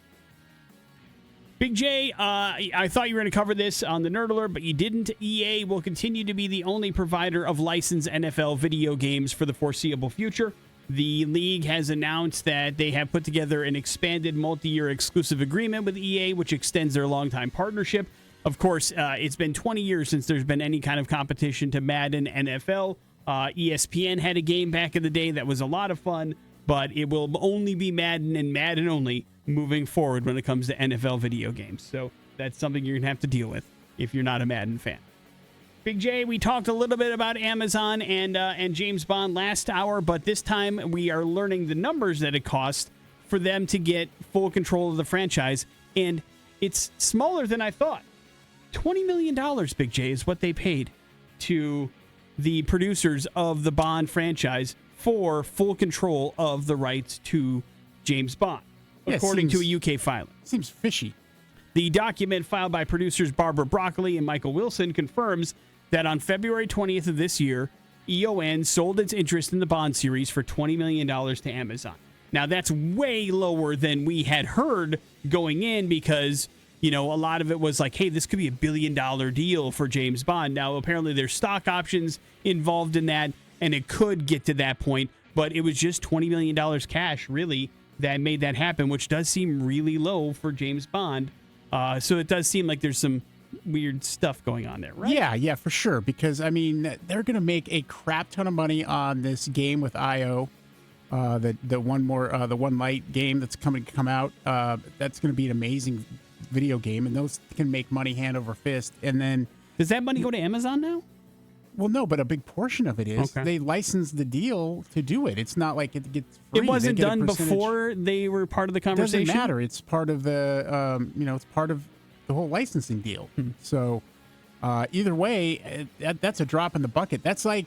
Big J, I thought you were going to cover this on the Nerd Alert, but you didn't. EA will continue to be the only provider of licensed NFL video games for the foreseeable future. The league has announced that they have put together an expanded multi-year exclusive agreement with EA, which extends their longtime partnership. Of course, it's been 20 years since there's been any kind of competition to Madden NFL. ESPN had a game back in the day that was a lot of fun, but it will only be Madden and Madden only moving forward when it comes to NFL video games. So that's something you're going to have to deal with if you're not a Madden fan. Big J, we talked a little bit about Amazon and James Bond last hour, but this time we are learning the numbers that it costs for them to get full control of the franchise, and it's smaller than I thought. $20 million, Big J, is what they paid to the producers of the Bond franchise for full control of the rights to James Bond, according to a UK filing. Seems fishy. The document filed by producers Barbara Broccoli and Michael Wilson confirms that on February 20th of this year, EON sold its interest in the Bond series for $20 million to Amazon. Now, that's way lower than we had heard going in because, a lot of it was like, hey, this could be $1 billion deal for James Bond. Now, apparently there's stock options involved in that, and it could get to that point, but it was just $20 million cash, really, that made that happen, which does seem really low for James Bond. So it does seem like there's some weird stuff going on there, right? Yeah, for sure. Because, they're going to make a crap ton of money on this game with IO. The One Light game that's come out. That's going to be an amazing video game, and those can make money hand over fist. And then, does that money go to Amazon now? Well, no, but a big portion of it is. Okay. They licensed the deal to do it. It's not like it gets free. It wasn't done before they were part of the conversation? It doesn't matter. It's part of the, it's part of the whole licensing deal. So either way, that's a drop in the bucket. That's like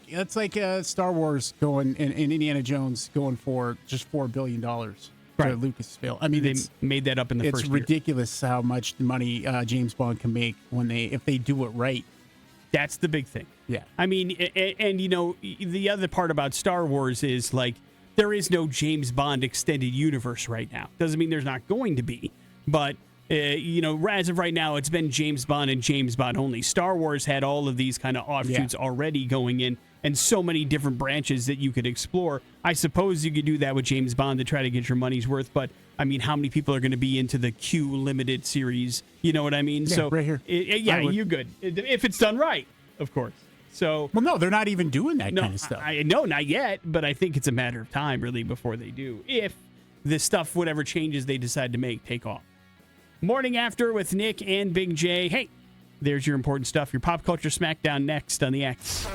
Star Wars going and Indiana Jones going for just $4 billion to Lucasfilm. They made that up in the first year. It's ridiculous how much money James Bond can make if they do it right. That's the big thing. Yeah. And the other part about Star Wars is, like, there is no James Bond extended universe right now. Doesn't mean there's not going to be. But, as of right now, it's been James Bond and James Bond only. Star Wars had all of these kind of offshoots already going in, and so many different branches that you could explore. I suppose you could do that with James Bond to try to get your money's worth, but how many people are going to be into the Q limited series? You know what I mean? Yeah, so right here. You're good. If it's done right, of course. So, well, no, they're not even doing that kind of stuff. No, not yet, but I think it's a matter of time, really, before they do. If this stuff, whatever changes they decide to make, take off. Morning After with Nick and Big J. Hey, there's your important stuff. Your pop culture smackdown next on the X.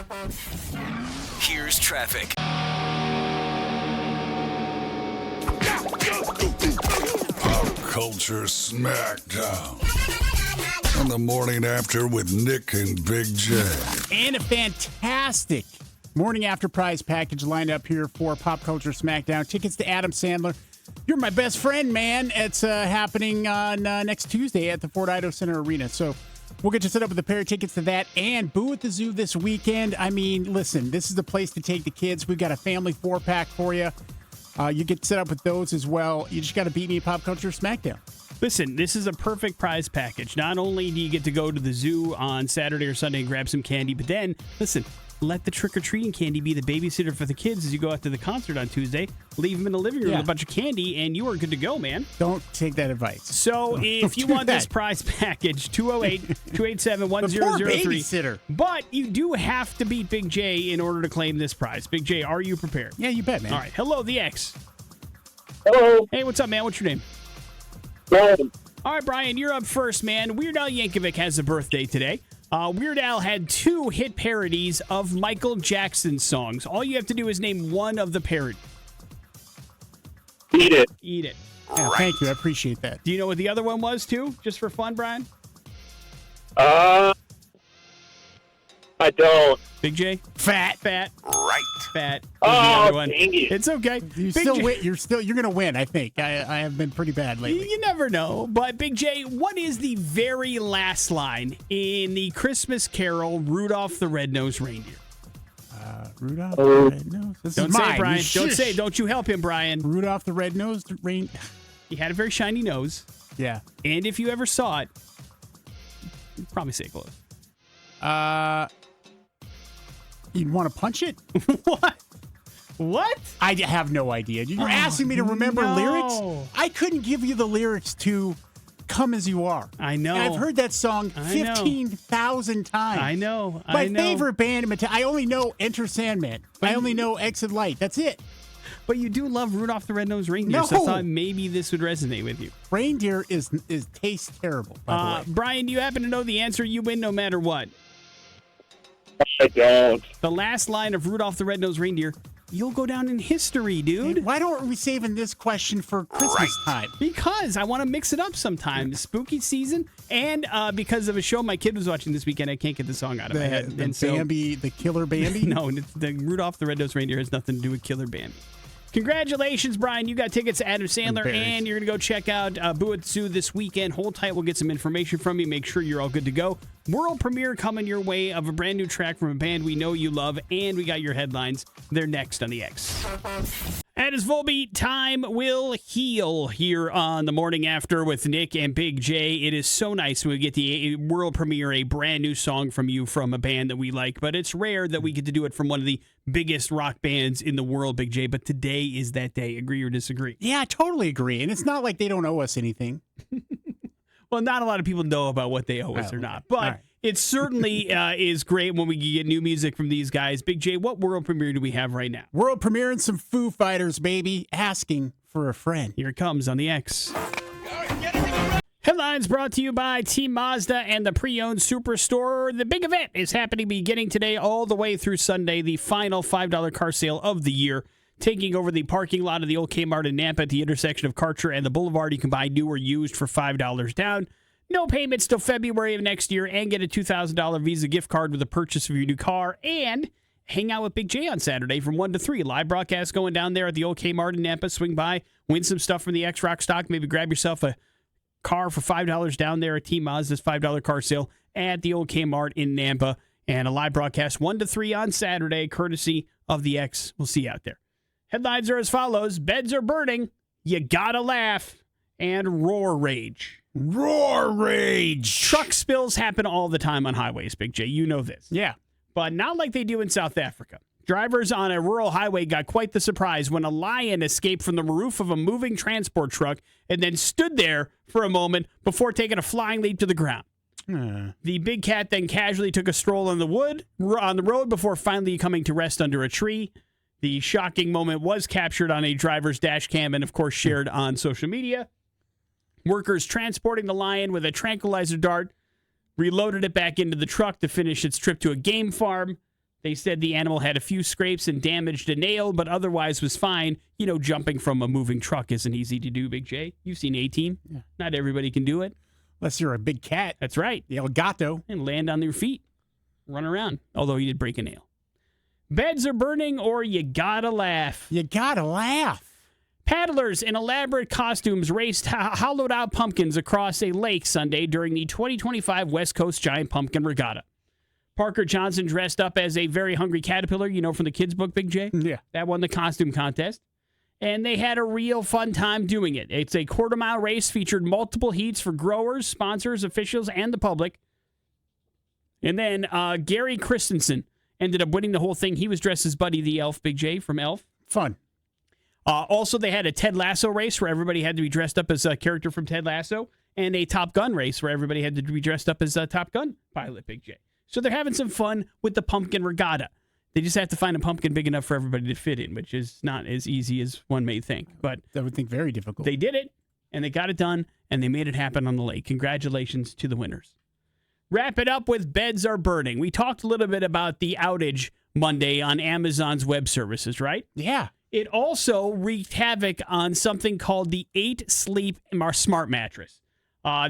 Here's traffic. Pop Culture Smackdown. On the Morning After with Nick and Big J. And a fantastic Morning after prize package lined up here for Pop Culture Smackdown. Tickets to Adam Sandler. You're my best friend, man. It's happening on next Tuesday at the Ford Idaho Center Arena. So we'll get you set up with a pair of tickets to that and Boo at the Zoo this weekend. I mean, listen, this is the place to take the kids. We've got a family 4-pack for you. You get set up with those as well. You just got to beat me at Pop Culture Smackdown. Listen, this is a perfect prize package. Not only do you get to go to the zoo on Saturday or Sunday and grab some candy, but then, listen, let the trick-or-treating candy be the babysitter for the kids as you go out to the concert on Tuesday. Leave them in the living room with a bunch of candy, and you are good to go, man. Don't take that advice. So if you want this prize package, 208-287-1003. The poor babysitter. But you do have to beat Big J in order to claim this prize. Big J, are you prepared? Yeah, you bet, man. All right. Hello, the X. Hello. Hey, what's up, man? What's your name? Brian. All right, Brian, you're up first, man. Weird Al Yankovic has a birthday today. Weird Al had 2 hit parodies of Michael Jackson songs. All you have to do is name one of the parodies. Eat it. Eat it. Yeah, thank you. I appreciate that. Do you know what the other one was, too? Just for fun, Brian? I don't. Big J? Fat. Right. Fat. Oh, One. dang it. It's okay. You Big still J- win. You're gonna win. I think. I have been pretty bad lately. You never know. But Big J, what is the very last line in the Christmas Carol Rudolph the Red-Nosed Reindeer? Rudolph the Red-Nosed. This Don't is say mine. it, Brian. You Don't shush. say it. Don't you help him, Brian. Rudolph the Red-Nosed Rain. He had a very shiny nose. Yeah. And if you ever saw it, you'd probably say close. You'd want to punch it? What? I have no idea. You're asking me to remember no. lyrics? I couldn't give you the lyrics to Come As You Are. I know. And I've heard that song I know. 15,000 times. I know. My I know. favorite band, I only know Enter Sandman. I only know Exit Light. That's it. But you do love Rudolph the Red-Nosed Reindeer, No. so I thought maybe this would resonate with you. Reindeer tastes terrible, by the way. Brian, do you happen to know the answer? You win no matter what. I don't. The last line of Rudolph the Red-Nosed Reindeer, you'll go down in history, dude. Why don't we saving this question for Christmas time? Because I want to mix it up sometimes. Spooky season, and because of a show my kid was watching this weekend, I can't get the song out of my head. The And so- Bambi, the killer Bambi? No, the Rudolph the Red-Nosed Reindeer has nothing to do with Killer Bambi. Congratulations, Brian. You got tickets to Adam Sandler, Embarrassed. and you're going to go check out Boo at the Zoo this weekend. Hold tight. We'll get some information from you. Make sure you're all good to go. World premiere coming your way of a brand new track from a band we know you love, and we got your headlines. They're next on the X. At his Volbeat, time will heal here on the morning after with Nick and Big J. It is so nice when we get the world premiere, a brand new song from you from a band that we like, but it's rare that we get to do it from one of the biggest rock bands in the world, Big J. But today is that day. Agree or disagree? Yeah, I totally agree. And it's not like they don't owe us anything. Well, not a lot of people know about what they owe us or not, but right. it certainly is great when we get new music from these guys. Big J, what world premiere do we have right now? World premiering some Foo Fighters, baby. Asking for a friend. Here it comes on the X. Headlines brought to you by Team Mazda and the Pre-Owned Superstore. The big event is happening beginning today all the way through Sunday, the final $5 car sale of the year. Taking over the parking lot of the old Kmart in Nampa at the intersection of Karcher and the Boulevard. You can buy new or used for $5 down. No payments till February of next year, and get a $2,000 Visa gift card with the purchase of your new car. And hang out with Big J on Saturday from 1 to 3. Live broadcast going down there at the old Kmart in Nampa. Swing by, win some stuff from the X-Rock stock. Maybe grab yourself a car for $5 down there at Team Mazda's $5 car sale at the old Kmart in Nampa. And a live broadcast 1 to 3 on Saturday, courtesy of the X. We'll see you out there. Headlines are as follows. Beds are burning. You gotta laugh. And roar rage. Roar rage. Truck spills happen all the time on highways, Big J. You know this. Yeah. But not like they do in South Africa. Drivers on a rural highway got quite the surprise when a lion escaped from the roof of a moving transport truck and then stood there for a moment before taking a flying leap to the ground. The big cat then casually took a stroll on the road before finally coming to rest under a tree. The shocking moment was captured on a driver's dash cam and, of course, shared on social media. Workers transporting the lion with a tranquilizer dart reloaded it back into the truck to finish its trip to a game farm. They said the animal had a few scrapes and damaged a nail, but otherwise was fine. You know, jumping from a moving truck isn't easy to do, Big J. You've seen A-Team. Yeah. Not everybody can do it. Unless you're a big cat. That's right. El Gato. And land on your feet. Run around. Although he did break a nail. Beds are burning or you gotta laugh. You gotta laugh. Paddlers in elaborate costumes raced hollowed-out pumpkins across a lake Sunday during the 2025 West Coast Giant Pumpkin Regatta. Parker Johnson dressed up as a very hungry caterpillar, from the kids' book, Big J? Yeah. That won the costume contest. And they had a real fun time doing it. It's a quarter-mile race, featured multiple heats for growers, sponsors, officials, and the public. And then Gary Christensen ended up winning the whole thing. He was dressed as Buddy the Elf, Big J, from Elf. Fun. Also, they had a Ted Lasso race where everybody had to be dressed up as a character from Ted Lasso, and a Top Gun race where everybody had to be dressed up as a Top Gun pilot, Big J. So they're having some fun with the pumpkin regatta. They just have to find a pumpkin big enough for everybody to fit in, which is not as easy as one may think. But I would think very difficult. They did it, and they got it done, and they made it happen on the lake. Congratulations to the winners. Wrap it up with beds are burning. We talked a little bit about the outage Monday on Amazon's web services, right? Yeah. It also wreaked havoc on something called the 8 Sleep Smart Mattress.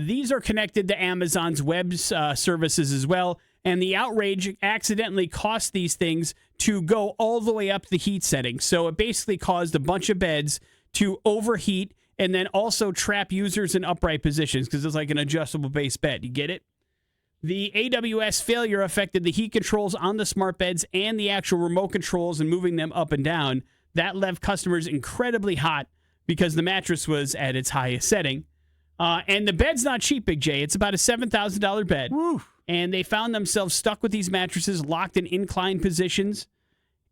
These are connected to Amazon's web services as well, and the outrage accidentally caused these things to go all the way up the heat setting. So it basically caused a bunch of beds to overheat and then also trap users in upright positions because it's like an adjustable base bed. You get it? The AWS failure affected the heat controls on the smart beds and the actual remote controls and moving them up and down. That left customers incredibly hot because the mattress was at its highest setting. And the bed's not cheap, Big J. It's about a $7,000 bed. Woo. And they found themselves stuck with these mattresses locked in inclined positions.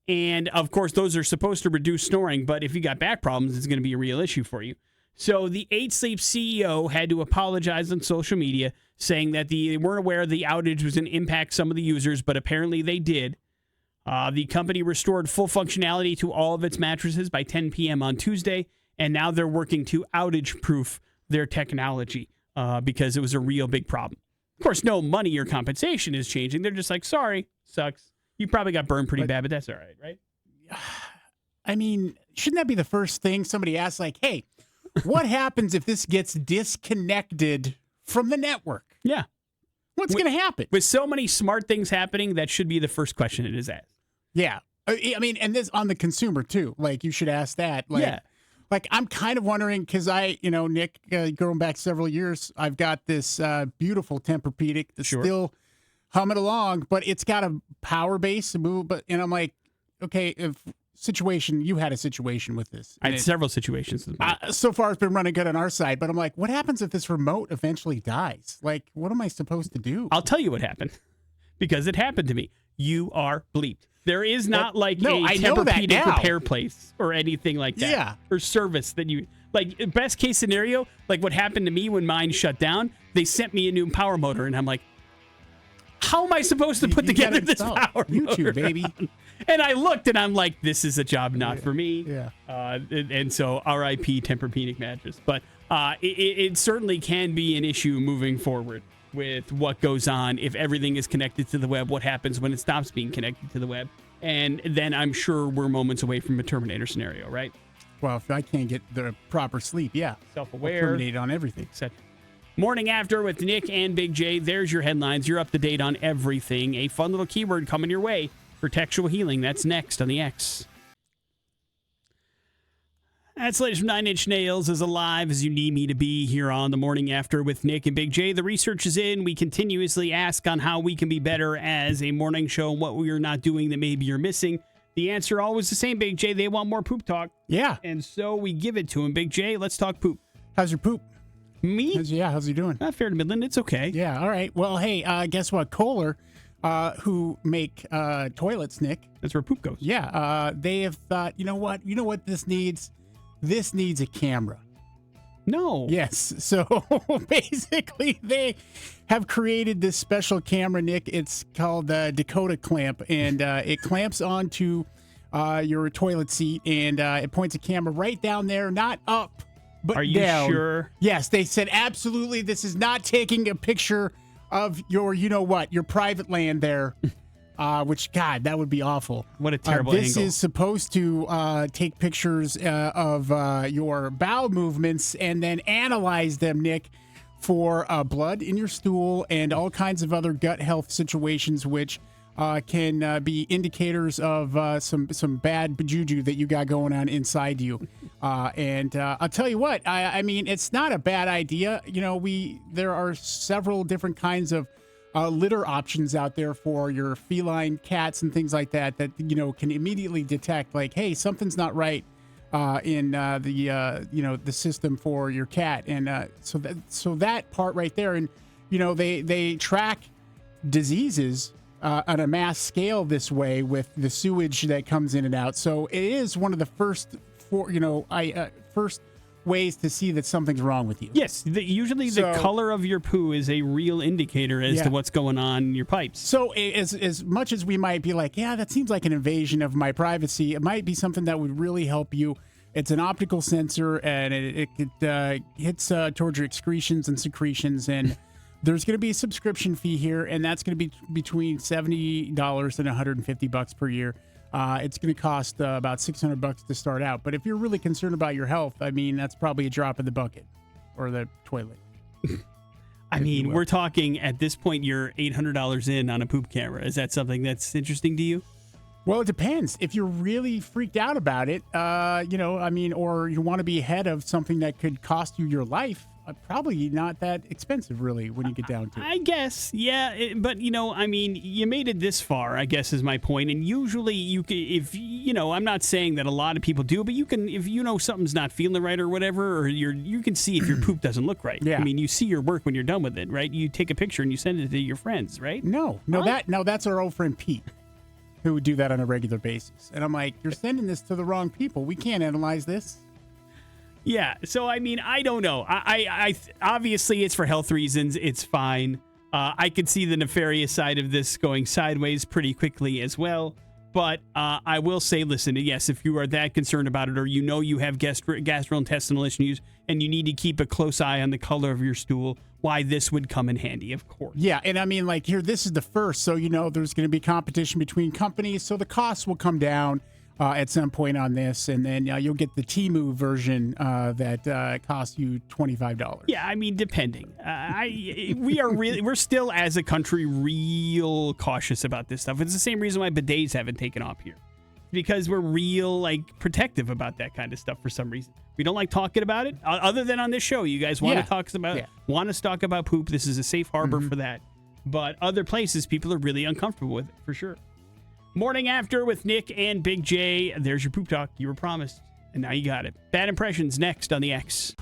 And, of course, those are supposed to reduce snoring. But if you got back problems, it's going to be a real issue for you. So the 8 Sleep CEO had to apologize on social media, saying that they weren't aware the outage was going to impact some of the users, but apparently they did. The company restored full functionality to all of its mattresses by 10 p.m. on Tuesday, and now they're working to outage-proof their technology because it was a real big problem. Of course, no money or compensation is changing. They're just like, sorry, sucks. You probably got burned pretty bad, but that's all right, right? I mean, shouldn't that be the first thing somebody asks, like, hey, what happens if this gets disconnected from the network? Yeah. What's going to happen? With so many smart things happening, that should be the first question it is asked. Yeah. I mean, and this on the consumer, too. Like, you should ask that. Like, yeah. Like, I'm kind of wondering, because Nick, going back several years, I've got this beautiful Tempur-Pedic that's still humming along, but it's got a power base to move. And I'm like, okay, you had a situation with this. I had several situations. So far, it's been running good on our side, but I'm like, what happens if this remote eventually dies? Like, what am I supposed to do? I'll tell you what happened, because it happened to me. You are bleeped. There is not a Tempur-Pedic repair place or anything like that. Yeah. Or service that you like. Best case scenario, like what happened to me when mine shut down, they sent me a new power motor, and I'm like, how am I supposed to put together this power motor? Baby. And I looked, and I'm like, this is a job not for me. Yeah. And so R.I.P. Tempur-Pedic mattress. But it certainly can be an issue moving forward with what goes on if everything is connected to the web, what happens when it stops being connected to the web. And then I'm sure we're moments away from a Terminator scenario, right? Well, if I can't get the proper sleep, yeah. Self-aware. Terminate on everything. Morning After with Nick and Big J. There's your headlines. You're up to date on everything. A fun little keyword coming your way for textual healing. That's next on the X. That's the latest from 9 Inch Nails, as alive as you need me to be here on the Morning After with Nick and Big J. The research is in. We continuously ask on how we can be better as a morning show and what we are not doing that maybe you're missing. The answer always the same, Big J. They want more poop talk. Yeah. And so we give it to him. Big J, let's talk poop. How's your poop? Me? How's he doing? Not fair to Midland. It's okay. Yeah, all right. Well, hey, guess what? Kholer, who make toilets, Nick. That's where poop goes. Yeah, they have thought, you know what this needs? This needs a camera. No. Yes. So basically, they have created this special camera, Nick. It's called Dakota Clamp, and it clamps onto your toilet seat, and it points a camera right down there, not up, but Are you down. sure? Yes. They said, absolutely, this is not taking a picture of your, your private land there. Which, God, that would be awful. What a terrible This angle. is supposed to take pictures of your bowel movements and then analyze them, Nick, for blood in your stool and all kinds of other gut health situations, which can be indicators of some bad juju that you got going on inside you. And I'll tell you what, I mean, it's not a bad idea. You know, there are several different kinds of litter options out there for your feline cats and things like that you know can immediately detect like, hey, something's not right in the system for your cat, and so that part right there, and you know they track diseases on a mass scale this way with the sewage that comes in and out. So it is one of the first first ways to see that something's wrong with you. Yes, usually the color of your poo is a real indicator as to what's going on in your pipes. So as much as we might be like, yeah, that seems like an invasion of my privacy, it might be something that would really help you. It's an optical sensor, and it hits towards your excretions and secretions, and there's going to be a subscription fee here, and that's going to be between $70 and $150 per year. It's going to cost about $600 to start out. But if you're really concerned about your health, I mean, that's probably a drop in the bucket or the toilet. I mean, we're talking at this point, you're $800 in on a poop camera. Is that something that's interesting to you? Well, it depends. If you're really freaked out about it, or you want to be ahead of something that could cost you your life, probably not that expensive, really, when you get down to it. I guess, yeah. But, you made it this far, I guess, is my point. And usually you can, I'm not saying that a lot of people do, but you can, if you know something's not feeling right or whatever, or you can see if your poop doesn't look right. Yeah. I mean, you see your work when you're done with it, right? You take a picture and you send it to your friends, right? No, that's our old friend Pete, who would do that on a regular basis. And I'm like, you're sending this to the wrong people. We can't analyze this. Yeah, so I mean, I don't know. I obviously it's for health reasons. It's fine. I could see the nefarious side of this going sideways pretty quickly as well. But I will say, listen, yes, if you are that concerned about it, or you have gastrointestinal issues and you need to keep a close eye on the color of your stool, why this would come in handy, of course. Yeah, and I mean, like here, this is the first, so there's going to be competition between companies, so the costs will come down at some point on this, and then you'll get the Temu version that costs you $25. Yeah, I mean, depending. We're still as a country real cautious about this stuff. It's the same reason why bidets haven't taken off here, because we're real protective about that kind of stuff for some reason. We don't like talking about it, other than on this show. You guys want to want to talk about poop. This is a safe harbor for that. But other places, people are really uncomfortable with it for sure. Morning After with Nick and Big J. There's your poop talk. You were promised, and now you got it. Bad impressions next on the X.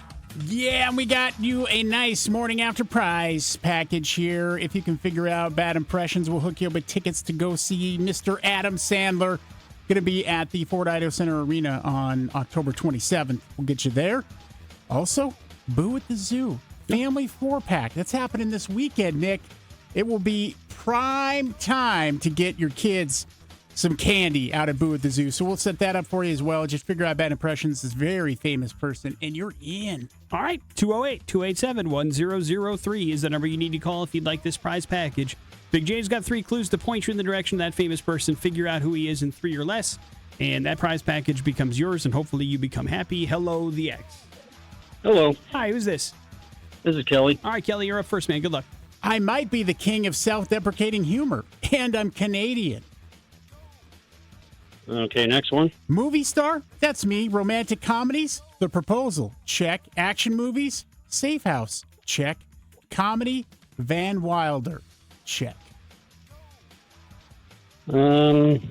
Yeah, and we got you a nice Morning After prize package here. If you can figure out bad impressions, we'll hook you up with tickets to go see Mr. Adam Sandler. Going to be at the Ford Idaho Center Arena on October 27th. We'll get you there. Also, Boo at the Zoo. Family 4-pack. That's happening this weekend, Nick. It will be prime time to get your kids some candy out of Boo at the Zoo. So we'll set that up for you as well. Just figure out bad impressions, this very famous person, and you're in. All right, 208-287-1003 is the number you need to call if you'd like this prize package. Big J's got 3 clues to point you in the direction of that famous person. Figure out who he is in 3 or less, and that prize package becomes yours, and hopefully you become happy. Hello, the X. Hello, Hi, who's this? this is Kelly. All right, Kelly, you're up first, man. Good luck. I might be the king of self-deprecating humor, and I'm Canadian. Okay, next one. Movie star? That's me. Romantic comedies? The Proposal. Check. Action movies? Safe House. Check. Comedy? Van Wilder. Check. Let's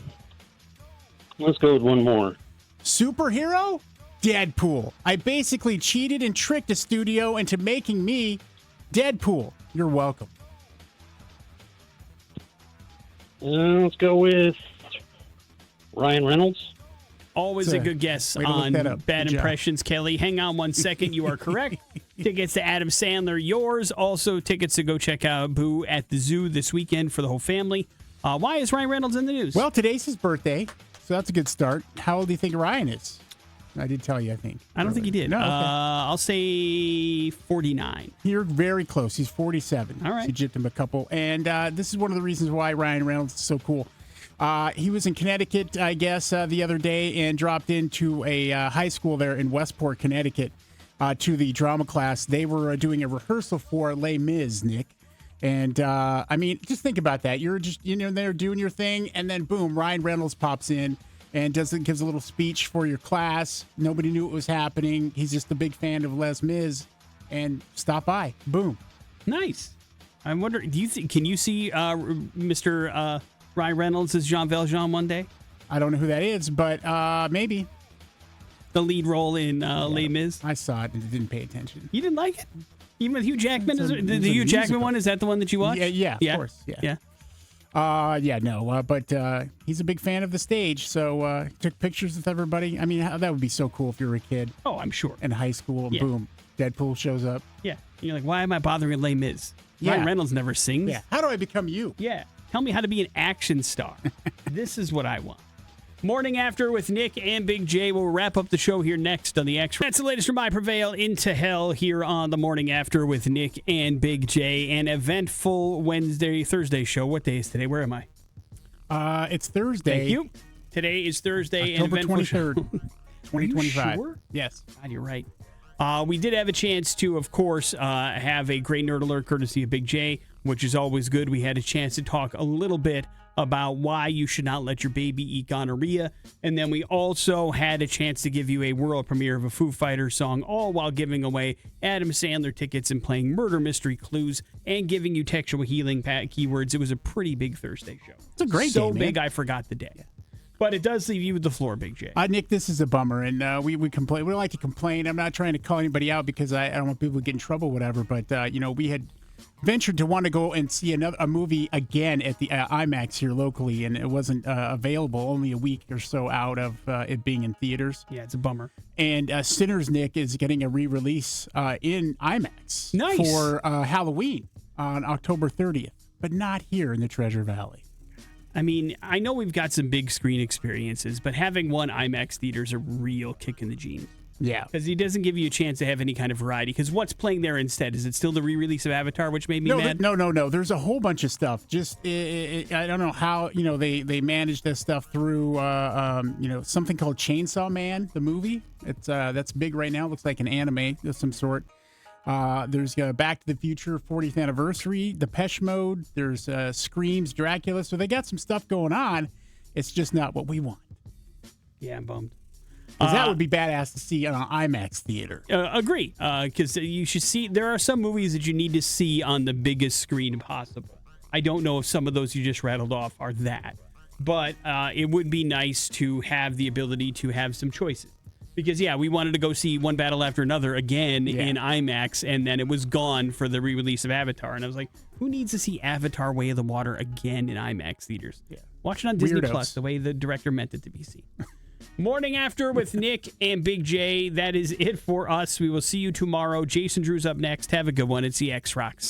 go with one more. Superhero? Deadpool. I basically cheated and tricked a studio into making me Deadpool. You're welcome. Let's go with Ryan Reynolds. Always a good guess on bad impressions, Kelly. Hang on 1 second. You are correct. Tickets to Adam Sandler, yours. Also, tickets to go check out Boo at the Zoo this weekend for the whole family. Why is Ryan Reynolds in the news? Well, today's his birthday, so that's a good start. How old do you think Ryan is? I did tell you, I think. I don't think he did. No, okay. I'll say 49. You're very close. He's 47. All right. So you jipped him a couple. And this is one of the reasons why Ryan Reynolds is so cool. He was in Connecticut, I guess, the other day and dropped into a high school there in Westport, Connecticut, to the drama class. They were doing a rehearsal for Les Mis, Nick. And I mean, just think about that. You're just there doing your thing, and then boom, Ryan Reynolds pops in and gives a little speech for your class. Nobody knew it was happening. He's just a big fan of Les Mis, and stop by. Boom. Nice. I wonder, can you see Mr. Ryan Reynolds as Jean Valjean one day? I don't know who that is, but maybe. The lead role in Les Mis. I saw it and didn't pay attention. You didn't like it? Even with Hugh Jackman? It's a The Hugh Jackman musical. one, is that the one that you watched? Yeah, of course. Yeah. But he's a big fan of the stage, so took pictures with everybody. I mean, that would be so cool if you were a kid Oh, I'm sure. in high school, and Yeah. boom, Deadpool shows up. Yeah. You're like, why am I bothering Les Mis? Yeah. Ryan Reynolds never sings. Yeah. How do I become you? Yeah. Tell me how to be an action star. This is what I want. Morning After with Nick and Big J. We'll wrap up the show here next on the X. That's the latest from I Prevail into Hell here on the Morning After with Nick and Big J. An eventful Thursday show. What day is today? Where am I? It's Thursday. Thank you. Today is Thursday. October an eventful 23rd, show. 2025. Sure? Yes. God, you're right. We did have a chance to, of course, have a great nerd alert courtesy of Big J, which is always good. We had a chance to talk a little bit about why you should not let your baby eat gonorrhea. And then we also had a chance to give you a world premiere of a Foo Fighters song, all while giving away Adam Sandler tickets and playing murder mystery clues and giving you textual healing keywords. It was a pretty big Thursday show. It's a great so day, man. big I forgot the day. But it does leave you with the floor, Big J. Nick, this is a bummer, and we complain. We like to complain. I'm not trying to call anybody out because I don't want people to get in trouble, whatever. But we had ventured to want to go and see a movie again at the IMAX here locally, and it wasn't available. Only a week or so out of it being in theaters. Yeah, it's a bummer. And Sinners, Nick, is getting a re-release in IMAX Nice. for Halloween on October 30th, but not here in the Treasure Valley. I mean, I know we've got some big screen experiences, but having one IMAX theater is a real kick in the jeans. Yeah. Because he doesn't give you a chance to have any kind of variety. Because what's playing there instead? Is it still the re-release of Avatar, which made me mad? No. There's a whole bunch of stuff. Just I don't know how they manage this stuff through something called Chainsaw Man, the movie. It's that's big right now. It looks like an anime of some sort. There's Back to the Future 40th anniversary, Depeche Mode. There's Screams, Dracula. So they got some stuff going on. It's just not what we want. Yeah, I'm bummed. Because that would be badass to see on an IMAX theater. Agree. Because you should see, there are some movies that you need to see on the biggest screen possible. I don't know if some of those you just rattled off are that. But it would be nice to have the ability to have some choices. Because, yeah, we wanted to go see One Battle After Another again in IMAX, and then it was gone for the re-release of Avatar. And I was like, who needs to see Avatar Way of the Water again in IMAX theaters? Yeah. Watch it on Disney Weirdos. Plus, the way the director meant it to be seen. Morning After with Nick and Big J. That is it for us. We will see you tomorrow. Jason Drew's up next. Have a good one. It's the X Rocks.